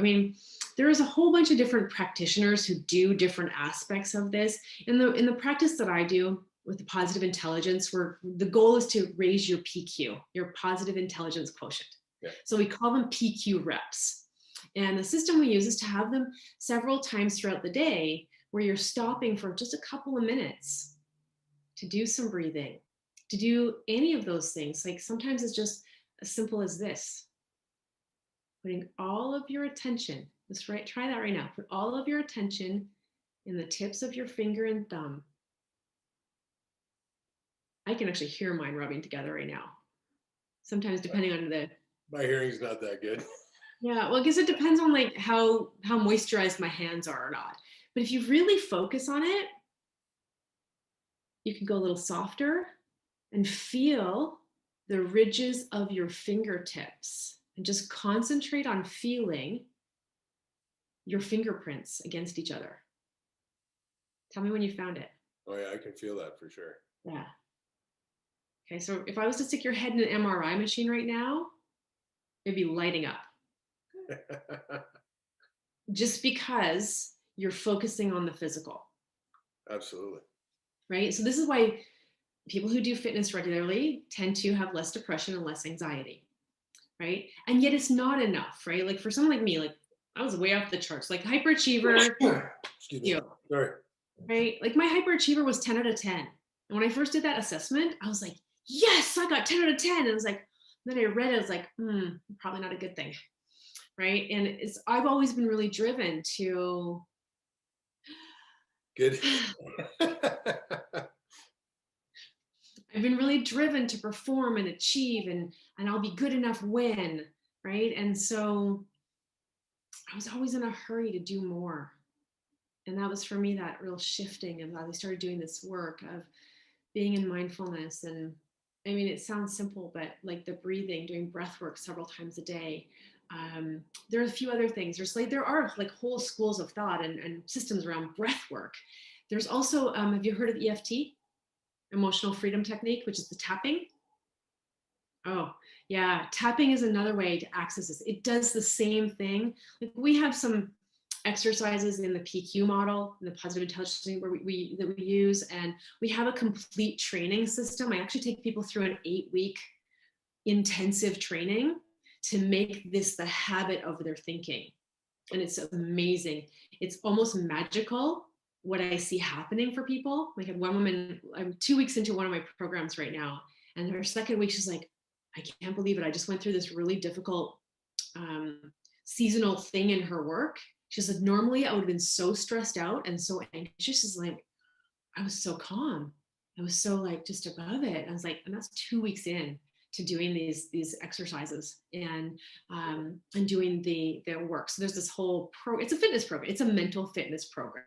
Speaker 2: there is a whole bunch of different practitioners who do different aspects of this. In the practice that I do, with the positive intelligence, where the goal is to raise your PQ, your positive intelligence quotient.
Speaker 1: Yeah.
Speaker 2: So we call them PQ reps. And the system we use is to have them several times throughout the day, where you're stopping for just a couple of minutes to do some breathing, to do any of those things. Like sometimes it's just as simple as this: putting all of your attention, try that right now. Put all of your attention in the tips of your finger and thumb. I can actually hear mine rubbing together right now. Sometimes depending on the,
Speaker 1: My hearing's not that good.
Speaker 2: yeah, well, I guess it depends on like how moisturized my hands are or not. But if you really focus on it, you can go a little softer and feel the ridges of your fingertips and just concentrate on feeling your fingerprints against each other. Tell me when you found it.
Speaker 1: Oh yeah, I can feel that for sure.
Speaker 2: Yeah. Okay, so if I was to stick your head in an MRI machine right now, it'd be lighting up. Just because you're focusing on the physical.
Speaker 1: Absolutely.
Speaker 2: Right? So this is why people who do fitness regularly tend to have less depression and less anxiety. Right? And yet it's not enough, right? Like for someone like me, like I was way off the charts, like hyperachiever.
Speaker 1: Excuse me. Sorry.
Speaker 2: Right? Like my hyperachiever was 10 out of 10. And when I first did that assessment, I was like, yes, I got 10 out of 10. And I was like, then I read it, I was like, probably not a good thing. Right? And I've always been really driven to
Speaker 1: Good.
Speaker 2: I've been really driven to perform and achieve, and I'll be good enough when, right? And so I was always in a hurry to do more. And that was for me that real shifting, and I started doing this work of being in mindfulness. And I mean, it sounds simple, but like the breathing, doing breath work several times a day. There are a few other things. There are like whole schools of thought and systems around breath work. There's also, have you heard of EFT? Emotional freedom technique, which is the tapping. Oh, yeah. Tapping is another way to access this. It does the same thing. Like we have some exercises in the PQ model, in the positive intelligence where we use, and we have a complete training system. I actually take people through an 8-week intensive training to make this the habit of their thinking. And it's amazing. It's almost magical what I see happening for people. Like I had one woman, I'm 2 weeks into one of my programs right now, and her second week, she's like, I can't believe it. I just went through this really difficult seasonal thing in her work. She said, normally I would have been so stressed out and so anxious. She's like, I was so calm. I was so like just above it. I was like, and that's 2 weeks in to doing these exercises and doing the work. So there's this whole it's a fitness program. It's a mental fitness program.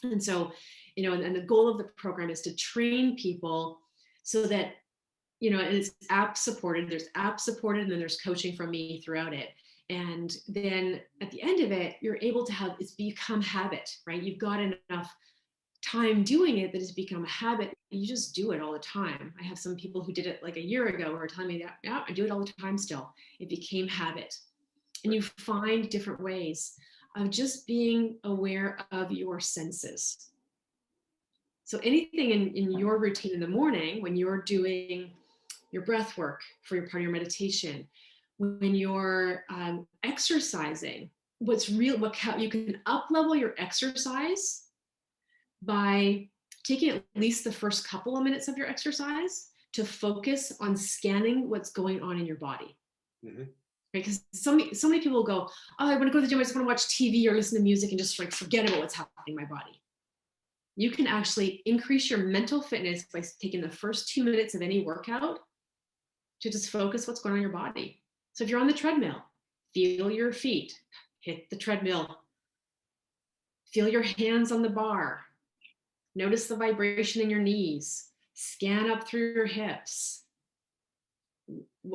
Speaker 2: And so, and the goal of the program is to train people so that, and it's app supported. There's app supported, and then there's coaching from me throughout it. And then at the end of it, you're able to have it's become habit, right? You've got enough time doing it that it's become a habit. You just do it all the time. I have some people who did it like a year ago who are telling me that, yeah, I do it all the time still. It became habit. And you find different ways of just being aware of your senses. So anything in your routine in the morning, when you're doing your breath work for your part of your meditation, when you're exercising, you can up level your exercise by taking at least the first couple of minutes of your exercise to focus on scanning what's going on in your body. Mm-hmm. Because so many people go, oh, I want to go to the gym, I just want to watch TV or listen to music and just like forget about what's happening in my body. You can actually increase your mental fitness by taking the first 2 minutes of any workout to just focus what's going on in your body. So if you're on the treadmill, feel your feet, hit the treadmill, feel your hands on the bar, notice the vibration in your knees, scan up through your hips.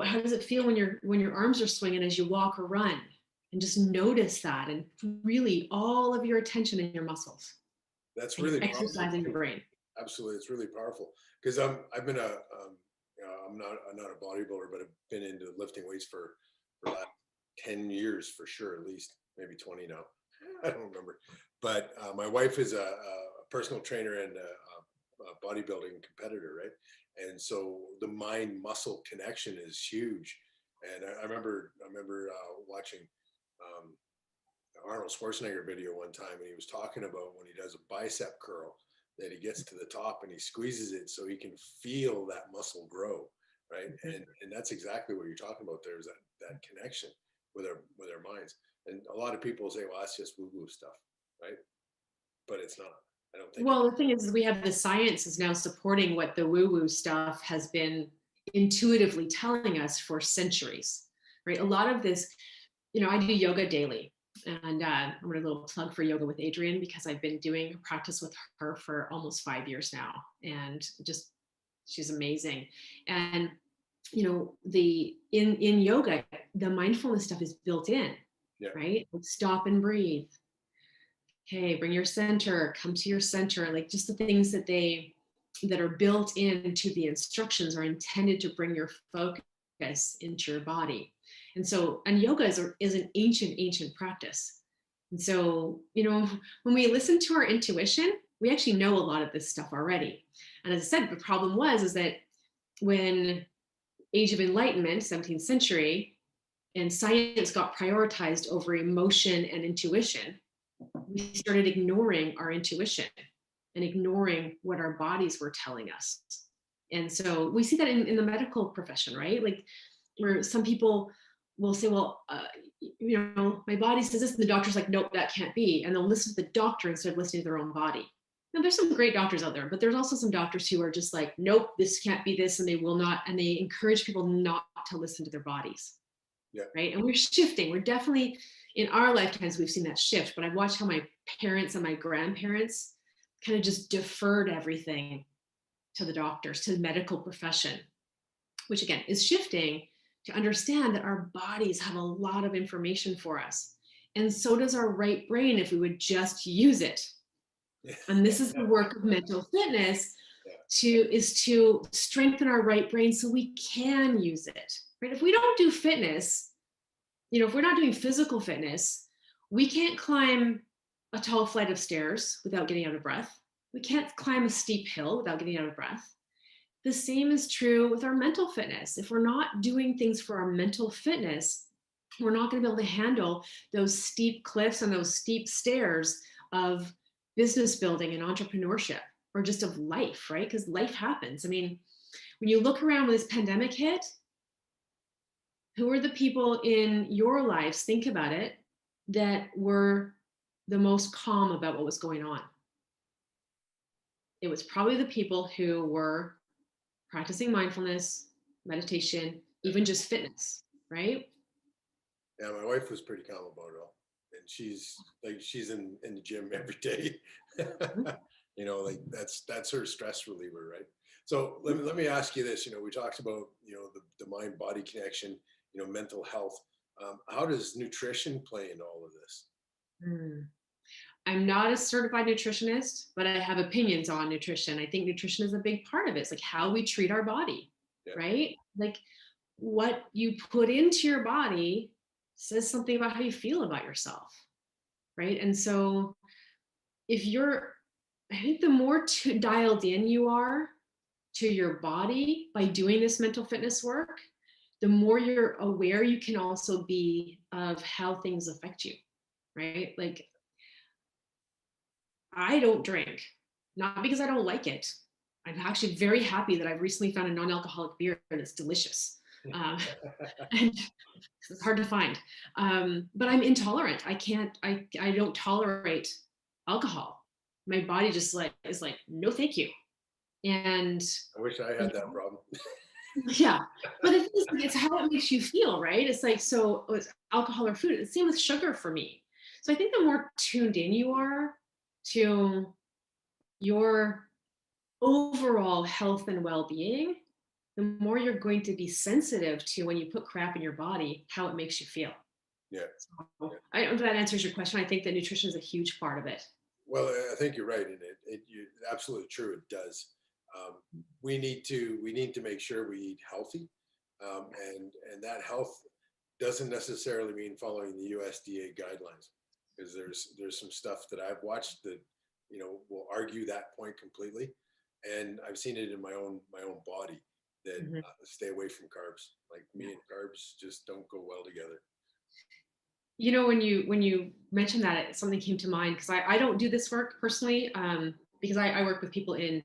Speaker 2: How does it feel when your arms are swinging as you walk or run? And just notice that, and really all of your attention in your muscles.
Speaker 1: That's really
Speaker 2: exercising your brain.
Speaker 1: Absolutely, it's really powerful because I've been I'm not a bodybuilder, but I've been into lifting weights for the last 10 years for sure, at least maybe 20 now. I don't remember. But my wife is a personal trainer and bodybuilding competitor, right? And so the mind muscle connection is huge. And I remember watching um, Arnold Schwarzenegger video one time, and he was talking about when he does a bicep curl, that he gets to the top and he squeezes it so he can feel that muscle grow, right? And that's exactly what you're talking about. There's that connection with our minds. And a lot of people say, well, that's just woo-woo stuff, right? But it's not. I don't think
Speaker 2: Well, the thing is we have the science is now supporting what the woo-woo stuff has been intuitively telling us for centuries, right? A lot of this, I do yoga daily. And I'm going to little plug for Yoga with Adrienne, because I've been doing practice with her for almost 5 years now. And just, she's amazing. And, in yoga, the mindfulness stuff is built in,
Speaker 1: yeah.
Speaker 2: right? Stop and breathe. Okay, bring your center, come to your center. Like just the things that are built into the instructions are intended to bring your focus into your body. And yoga is an ancient practice. And so, when we listen to our intuition, we actually know a lot of this stuff already. And as I said, the problem is that when Age of Enlightenment, 17th century, and science got prioritized over emotion and intuition, we started ignoring our intuition and ignoring what our bodies were telling us. And so we see that in the medical profession, right? Like where some people will say, well, my body says this, and the doctor's like, nope, that can't be. And they'll listen to the doctor instead of listening to their own body. Now, there's some great doctors out there, but there's also some doctors who are just like, nope, this can't be this, and they will not, and they encourage people not to listen to their bodies.
Speaker 1: Yeah.
Speaker 2: Right. And we're shifting. We're definitely, in our lifetimes, we've seen that shift, but I've watched how my parents and my grandparents kind of just deferred everything to the doctors, to the medical profession, which again is shifting to understand that our bodies have a lot of information for us. And so does our right brain if we would just use it.
Speaker 1: Yeah.
Speaker 2: And this is the work of mental fitness
Speaker 1: yeah.
Speaker 2: to strengthen our right brain so we can use it. Right? If we don't do fitness, if we're not doing physical fitness, we can't climb a tall flight of stairs without getting out of breath. We can't climb a steep hill without getting out of breath. The same is true with our mental fitness. If we're not doing things for our mental fitness, we're not going to be able to handle those steep cliffs and those steep stairs of business building and entrepreneurship, or just of life, right? Because life happens. I mean, when you look around when this pandemic hit, who are the people in your lives, think about it, that were the most calm about what was going on? It was probably the people who were practicing mindfulness, meditation, even just fitness, right?
Speaker 1: Yeah, my wife was pretty calm about it all, and she's in the gym every day. Like that's her stress reliever, right? So let me ask you this. We talked about the mind body connection, mental health. How does nutrition play into all of this?
Speaker 2: I'm not a certified nutritionist, but I have opinions on nutrition. I think nutrition is a big part of it. It's like how we treat our body, right? Like what you put into your body says something about how you feel about yourself, right? And so I think the more dialed in you are to your body by doing this mental fitness work, the more you're aware you can also be of how things affect you, right? Like I don't drink, not because I don't like it. I'm actually very happy that I've recently found a non-alcoholic beer that's delicious. And it's hard to find. But I'm intolerant. I don't tolerate alcohol. My body just is like, no, thank you. And
Speaker 1: I wish I had that problem.
Speaker 2: yeah, but it's how it makes you feel, right? It's like, so it's alcohol or food. It's the same with sugar for me. So I think the more tuned in you are to your overall health and well-being, the more you're going to be sensitive to when you put crap in your body, how it makes you feel.
Speaker 1: Yeah.
Speaker 2: So, I don't know if that answers your question. I think that nutrition is a huge part of it.
Speaker 1: Well, I think you're right, and you're absolutely true. It does. We need to make sure we eat healthy, and that health doesn't necessarily mean following the USDA guidelines, because there's some stuff that I've watched that will argue that point completely, And I've seen it in my own body that
Speaker 2: Mhm.
Speaker 1: stay away from carbs. Like me and carbs just don't go well together.
Speaker 2: You know, when you mentioned that, something came to mind because I don't do this work personally, because I work with people in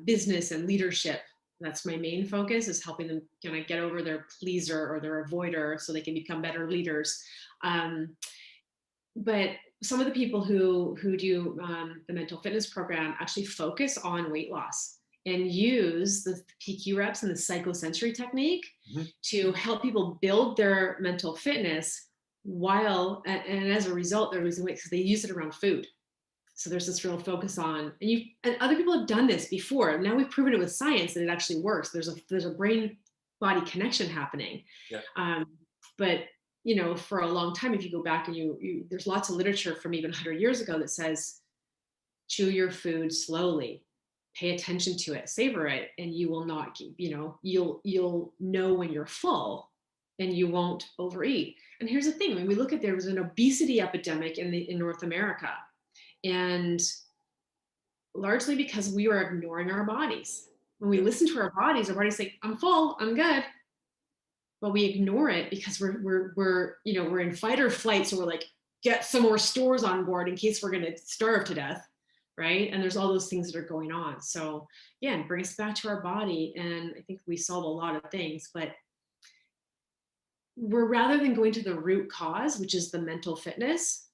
Speaker 2: business and leadership. That's my main focus, is helping them kind of get over their pleaser or their avoider so they can become better leaders. Um, but some of the people who do the mental fitness program actually focus on weight loss and use the PQ reps and the psychosensory technique
Speaker 1: Mhm.
Speaker 2: to help people build their mental fitness while and as a result they're losing weight because they use it around food. So there's this real focus on, and other people have done this before. Now we've proven it with science that it actually works. There's a brain body connection happening.
Speaker 1: Yeah.
Speaker 2: But you know, for a long time, if you go back and there's lots of literature from even 100 years ago that says chew your food slowly, pay attention to it, savor it, and you will not, you know, you'll know when you're full and you won't overeat. And here's the thing: when we look at, there was an obesity epidemic in North America, and largely because we were ignoring our bodies. When we
Speaker 1: Yeah.
Speaker 2: listen to our bodies say, "I'm full, I'm good," but we ignore it because we're in fight or flight, so we're like, get some more stores on board in case we're going to starve to death, right? And there's all those things that are going on. So again, bring us back to our body, and I think we solve a lot of things. But we're, rather than going to the root cause, which is the mental fitness,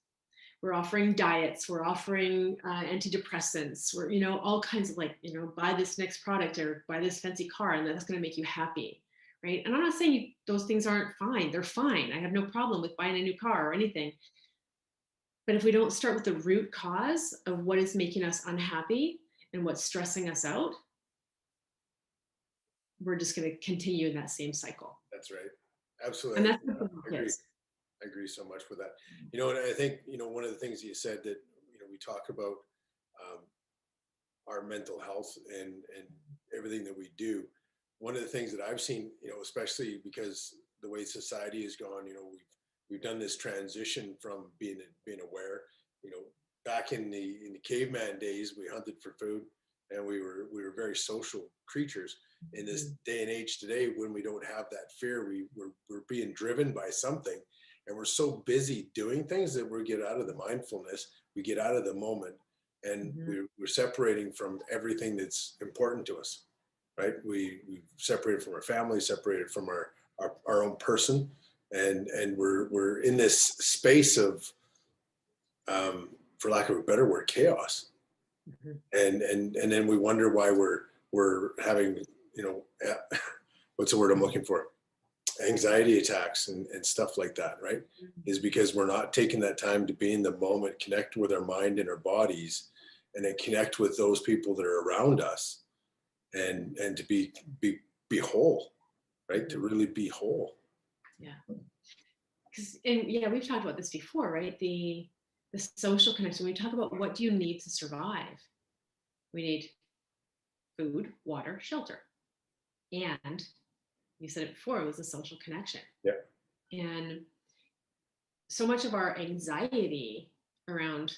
Speaker 2: we're offering diets, we're offering antidepressants, we're, you know, all kinds of, like, you know, buy this next product or buy this fancy car and that's going to make you happy, right? And I'm not saying those things aren't fine. They're fine. I have no problem with buying a new car or anything. But if we don't start with the root cause of what is making us unhappy and what's stressing us out, we're just going to continue in that same cycle.
Speaker 1: That's right.
Speaker 2: And
Speaker 1: Absolutely.
Speaker 2: that's what the
Speaker 1: I
Speaker 2: book
Speaker 1: agree.
Speaker 2: is.
Speaker 1: I agree so much with that. You know, and I think, you know, one of the things you said that, you know, we talk about um, our mental health and everything that we do. One of the things that I've seen, you know, especially because the way society has gone, you know, we've done this transition from being aware. You know, back in the caveman days, we hunted for food and we were very social creatures. In this
Speaker 2: Mhm.
Speaker 1: day and age today, when we don't have that fear, we're being driven by something, and we're so busy doing things that we get out of the mindfulness, we get out of the moment, and
Speaker 2: Mhm.
Speaker 1: we're separating from everything that's important to us, right? We separated from our family, separated from our own person, and we're in this space of, for lack of a better word, chaos.
Speaker 2: Mhm.
Speaker 1: And then we wonder why we're having, you know, what's the word I'm looking for, anxiety attacks and stuff like that, right? Is because we're not taking that time to be in the moment, connect with our mind and our bodies, and then connect with those people that are around us, and to be whole, right? To
Speaker 2: Mhm.
Speaker 1: really be whole.
Speaker 2: Yeah. And yeah, we've talked about this before, right? The social connection. We talk about what do you need to survive? We need food, water, shelter. And you said it before, it was a social connection.
Speaker 1: Yeah.
Speaker 2: And so much of our anxiety around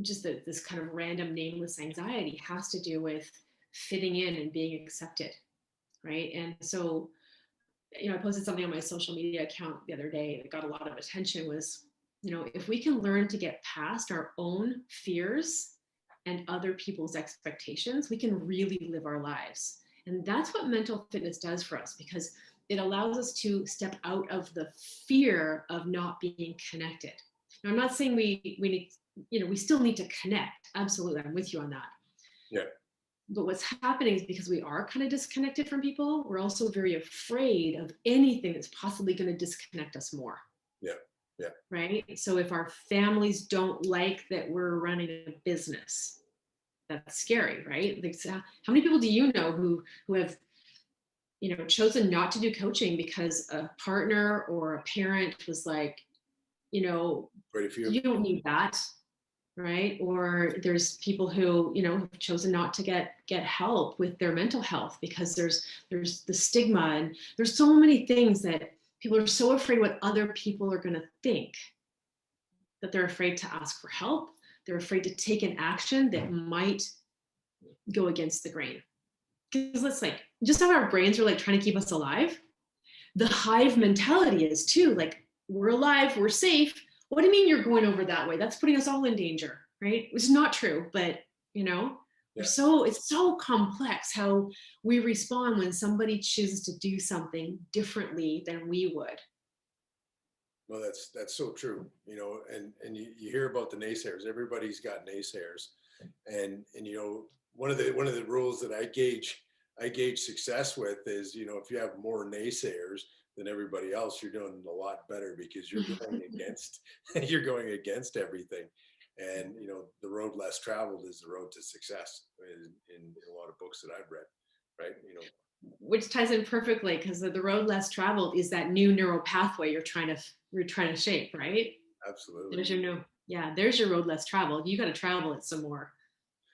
Speaker 2: just this kind of random nameless anxiety has to do with fitting in and being accepted, right? And so, you know, I posted something on my social media account the other day that got a lot of attention, was, you know, if we can learn to get past our own fears and other people's expectations, we can really live our lives. And that's what mental fitness does for us, because it allows us to step out of the fear of not being connected. Now, I'm not saying we need, you know, we still need to connect. Absolutely. I'm with you on that.
Speaker 1: Yeah.
Speaker 2: But what's happening is, because we are kind of disconnected from people, we're also very afraid of anything that's possibly going to disconnect us more.
Speaker 1: Yeah. Yeah.
Speaker 2: Right. So if our families don't like that we're running a business, that's scary, right? Like, so how many people do you know who have, you know, chosen not to do coaching because a partner or a parent was like, you know,
Speaker 1: Quite a few.
Speaker 2: you don't need that, right? Or there's people who, you know, have chosen not to get help with their mental health because there's the stigma, and there's so many things that people are so afraid what other people are going to think, that they're afraid to ask for help. They're afraid to take an action that might go against the grain. Because let's like, just how our brains are like trying to keep us alive, the hive mentality is too, like, we're alive, we're safe. What do you mean you're going over that way? That's putting us all in danger, right? Which is not true, but you know,
Speaker 1: Yeah.
Speaker 2: it's so complex how we respond when somebody chooses to do something differently than we would.
Speaker 1: Well, that's so true, you know, and you hear about the naysayers. Everybody's got naysayers, and you know, one of the rules that I gauge success with is, you know, if you have more naysayers than everybody else, you're doing a lot better because you're going against you're going against everything. And you know, the road less traveled is the road to success in a lot of books that I've read, right? You know,
Speaker 2: Which ties in perfectly because the road less traveled is that new neural pathway you're trying to shape, right?
Speaker 1: absolutely.
Speaker 2: There's your new, yeah, there's your road less traveled. You got to travel it some more.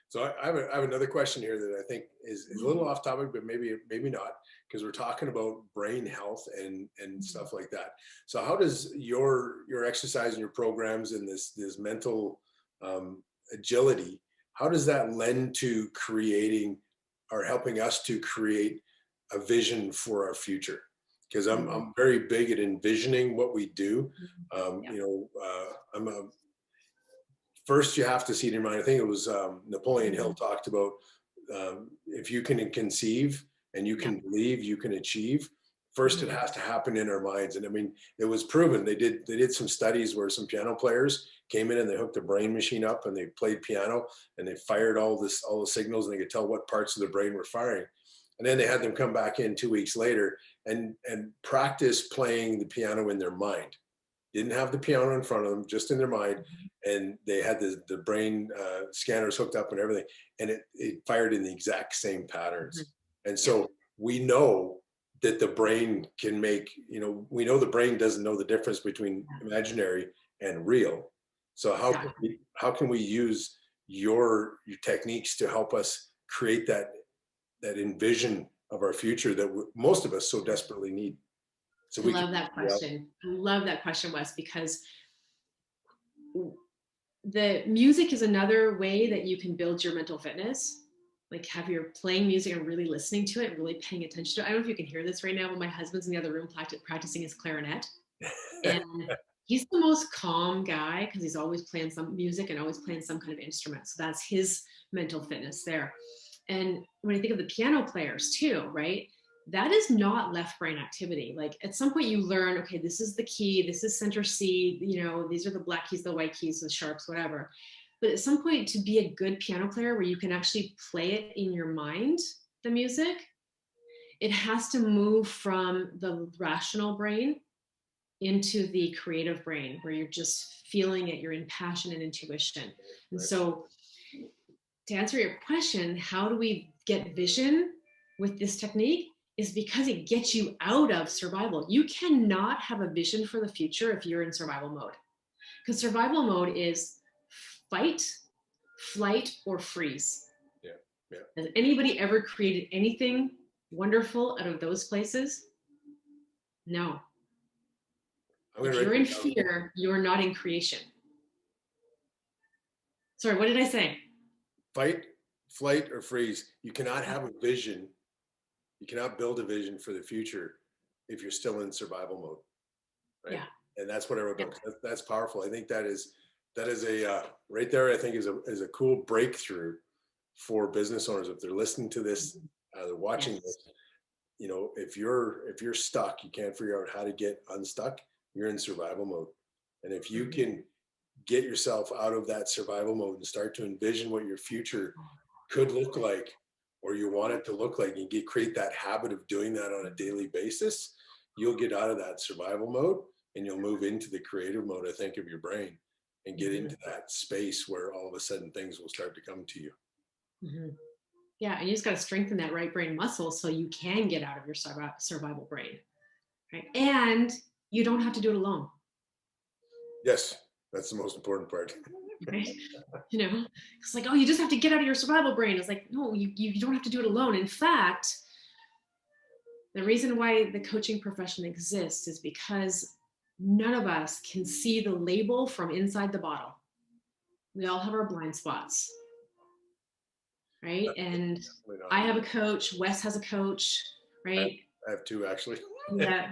Speaker 1: So I have another question here that I think is a little off topic, but maybe not, because we're talking about brain health and stuff like that. So how does your exercise and your programs and this mental agility, how does that lend to creating or helping us to create a vision for our future? Because I'm very big at envisioning what we do.
Speaker 2: Yeah.
Speaker 1: You know, I'm a first you have to see it in your mind. I think it was Napoleon Hill talked about if you can conceive and you
Speaker 2: Yeah.
Speaker 1: can believe, you can achieve. First, it has to happen in our minds. And I mean, it was proven. They did some studies where some piano players came in and they hooked a brain machine up and they played piano and they fired all the signals and they could tell what parts of the brain were firing. And then they had them come back in 2 weeks later and practice playing the piano in their mind. Didn't have the piano in front of them, just in their mind, and they had the brain scanners hooked up and everything, and it fired in the exact same patterns. And
Speaker 2: Yeah.
Speaker 1: so we know that the brain can make, you know, we know the brain doesn't know the difference between imaginary and real. So
Speaker 2: Exactly.
Speaker 1: how can we use your techniques to help us create that envision of our future that most of us so desperately need, so
Speaker 2: I
Speaker 1: we can.
Speaker 2: love that question. I love that question, Wes, because the music is another way that you can build your mental fitness. Like have your playing music and really listening to it, and really paying attention to it. I don't know if you can hear this right now, but my husband's in the other room practicing his clarinet. And he's the most calm guy because he's always playing some music and always playing some kind of instrument. So that's his mental fitness there. And when I think of the piano players too, right? That is not left brain activity. Like at some point you learn, okay, this is the key, this is center C, you know, these are the black keys, the white keys, the sharps, whatever. But at some point to be a good piano player where you can actually play it in your mind, the music, it has to move from the rational brain into the creative brain where you're just feeling it, you're in passion and intuition. And so to answer your question, how do we get vision with this technique? Is because it gets you out of survival. You cannot have a vision for the future if you're in survival mode. Because survival mode is fight, flight, or freeze.
Speaker 1: Yeah, yeah.
Speaker 2: Has anybody ever created anything wonderful out of those places? No.
Speaker 1: I'm going
Speaker 2: If
Speaker 1: to write
Speaker 2: you're in
Speaker 1: that down.
Speaker 2: fear, you're not in creation. Sorry, what did I say?
Speaker 1: Fight, flight, or freeze. You cannot have a vision. You cannot build a vision for the future if you're still in survival mode, right?
Speaker 2: Yeah.
Speaker 1: And that's what I wrote
Speaker 2: Yeah.
Speaker 1: down. That's powerful. I think that is a right there. I think is a cool breakthrough for business owners if they're listening to this, they're watching
Speaker 2: Yes.
Speaker 1: this. You know, if you're stuck, you can't figure out how to get unstuck. You're in survival mode, and if you can get yourself out of that survival mode and start to envision what your future could look like or you want it to look like, and create that habit of doing that on a daily basis, you'll get out of that survival mode and you'll move into the creative mode, I think, of your brain, and get into that space where all of a sudden things will start to come to you.
Speaker 2: Yeah, and you just got to strengthen that right brain muscle so you can get out of your survival brain, right? And you don't have to do it alone.
Speaker 1: Yes, that's the most important part.
Speaker 2: Right? You know, it's like, oh, you just have to get out of your survival brain. It's like, no, you don't have to do it alone. In fact, the reason why the coaching profession exists is because none of us can see the label from inside the bottle. We all have our blind spots. right? And
Speaker 1: Definitely
Speaker 2: I
Speaker 1: not.
Speaker 2: have a coach, Wes has a coach, right?
Speaker 1: I have two actually.
Speaker 2: Yeah,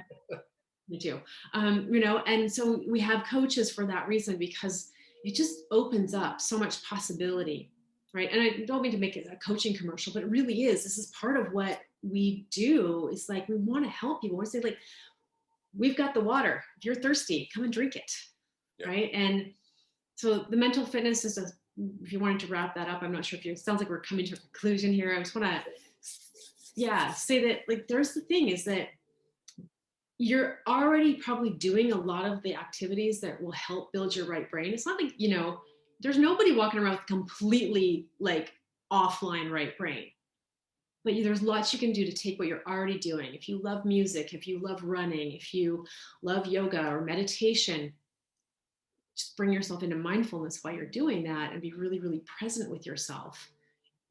Speaker 2: me too. You know, and so we have coaches for that reason, because it just opens up so much possibility, right? And I don't mean to make it a coaching commercial, but it really is. This is part of what we do. It's like we want to help people. We say, like, we've got the water. If you're thirsty, come and drink it,
Speaker 1: Yeah.
Speaker 2: right? And so the mental fitness is if you wanted to wrap that up, I'm not sure if you, it sounds like we're coming to a conclusion here. I just want to, yeah, say that, like, there's the thing is that you're already probably doing a lot of the activities that will help build your right brain. It's not like, you know, there's nobody walking around with completely like offline right brain. But there's lots you can do to take what you're already doing. If you love music, if you love running, if you love yoga or meditation, just bring yourself into mindfulness while you're doing that and be really, really present with yourself.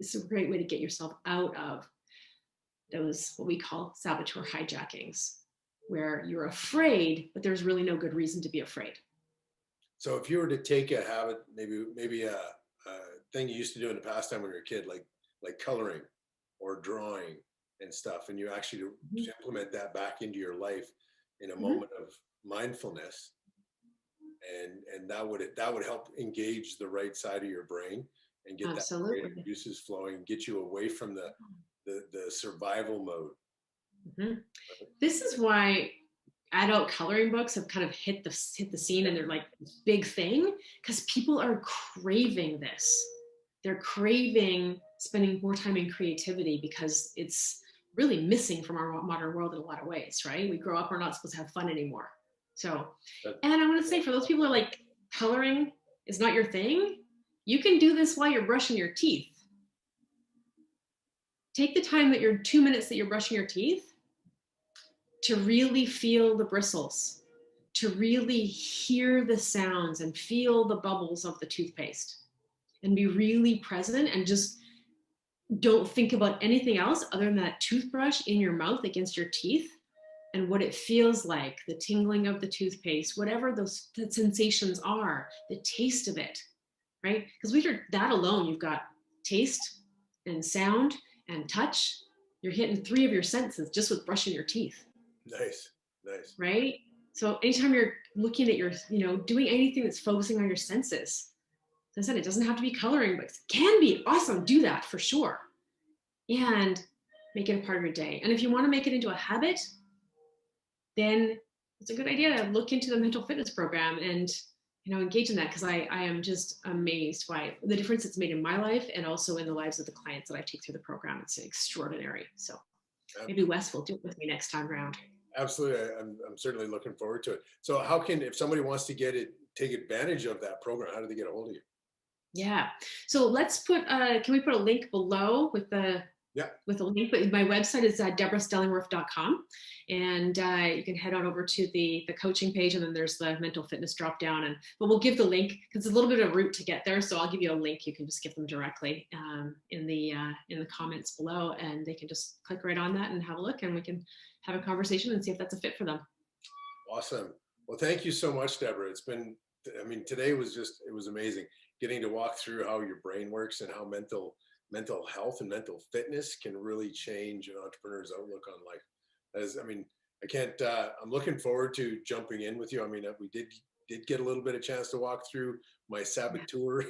Speaker 2: It's a great way to get yourself out of those, what we call saboteur hijackings, where you're afraid, but there's really no good reason to be afraid.
Speaker 1: So if you were to take a habit, maybe a thing you used to do in the past time when you were a kid, like coloring or drawing and stuff, and you actually
Speaker 2: Mm-hmm.
Speaker 1: implement that back into your life in a
Speaker 2: Mm-hmm.
Speaker 1: moment of mindfulness, and that would help engage the right side of your brain and get that creative
Speaker 2: Absolutely.
Speaker 1: juices flowing, get you away from the survival mode.
Speaker 2: Mm-hmm. This is why adult coloring books have kind of hit the scene, and they're like this big thing, because people are craving this. They're craving spending more time in creativity because it's really missing from our modern world in a lot of ways, right? We grow up, we're not supposed to have fun anymore. So, and I want to say, for those people who are like, coloring is not your thing, you can do this while you're brushing your teeth. Take the time that you're 2 minutes that you're brushing your teeth to really feel the bristles, to really hear the sounds and feel the bubbles of the toothpaste, and be really present, and just don't think about anything else other than that toothbrush in your mouth against your teeth and what it feels like, the tingling of the toothpaste, whatever those the sensations are, the taste of it, right? Because when you're that alone, you've got taste and sound and touch. You're hitting 3 of your senses just with brushing your teeth.
Speaker 1: Nice, nice.
Speaker 2: Right? So anytime you're looking at your, you know, doing anything that's focusing on your senses, as I said, it doesn't have to be coloring, but it can be awesome. Do that for sure. And make it a part of your day. And if you want to make it into a habit, then it's a good idea to look into the mental fitness program and, you know, engage in that, because I am just amazed by the difference it's made in my life and also in the lives of the clients that I take through the program. It's extraordinary. So maybe Wes will do it with me next time around.
Speaker 1: Absolutely. I'm certainly looking forward to it. So how can, if somebody wants to take advantage of that program, how do they get a hold of you?
Speaker 2: Yeah. So let's put, can we put a link below with the,
Speaker 1: Yeah.
Speaker 2: with a link? But my website is deborahstellingwerff.com. And you can head on over to the coaching page, and then there's the mental fitness drop down. But we'll give the link because it's a little bit of a route to get there. So I'll give you a link. You can just give them directly in the comments below, and they can just click right on that and have a look, and we can have a conversation and see if that's a fit for them.
Speaker 1: Awesome. Well, thank you so much, Deborah. It's been, I mean, today was just, it was amazing getting to walk through how your brain works and how mental health and mental fitness can really change an entrepreneur's outlook on life. As, I mean, I can't, I'm looking forward to jumping in with you. I mean, we did get a little bit of chance to walk through my saboteur,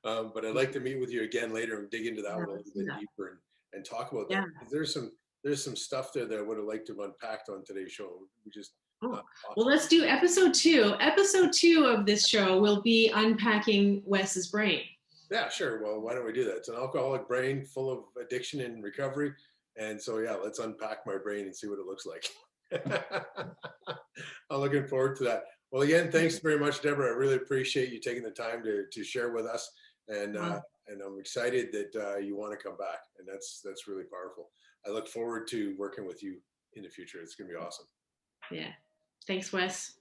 Speaker 1: but I'd like to meet with you again later and dig into that one a little bit deeper and talk about that. There's some stuff there that I would have liked to have unpacked on today's show. We just,
Speaker 2: well, let's do episode 2. Episode 2 of this show will be unpacking Wes's brain.
Speaker 1: Yeah, sure. Well, why don't we do that? It's an alcoholic brain full of addiction and recovery. And so, yeah, let's unpack my brain and see what it looks like. I'm looking forward to that. Well, again, thanks very much, Deborah. I really appreciate you taking the time to share with us. And I'm excited that you want to come back. And that's really powerful. I look forward to working with you in the future. It's going to be awesome.
Speaker 2: Yeah. Thanks, Wes.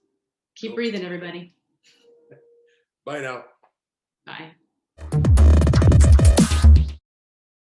Speaker 2: Keep breathing, everybody.
Speaker 1: Bye now.
Speaker 2: Bye.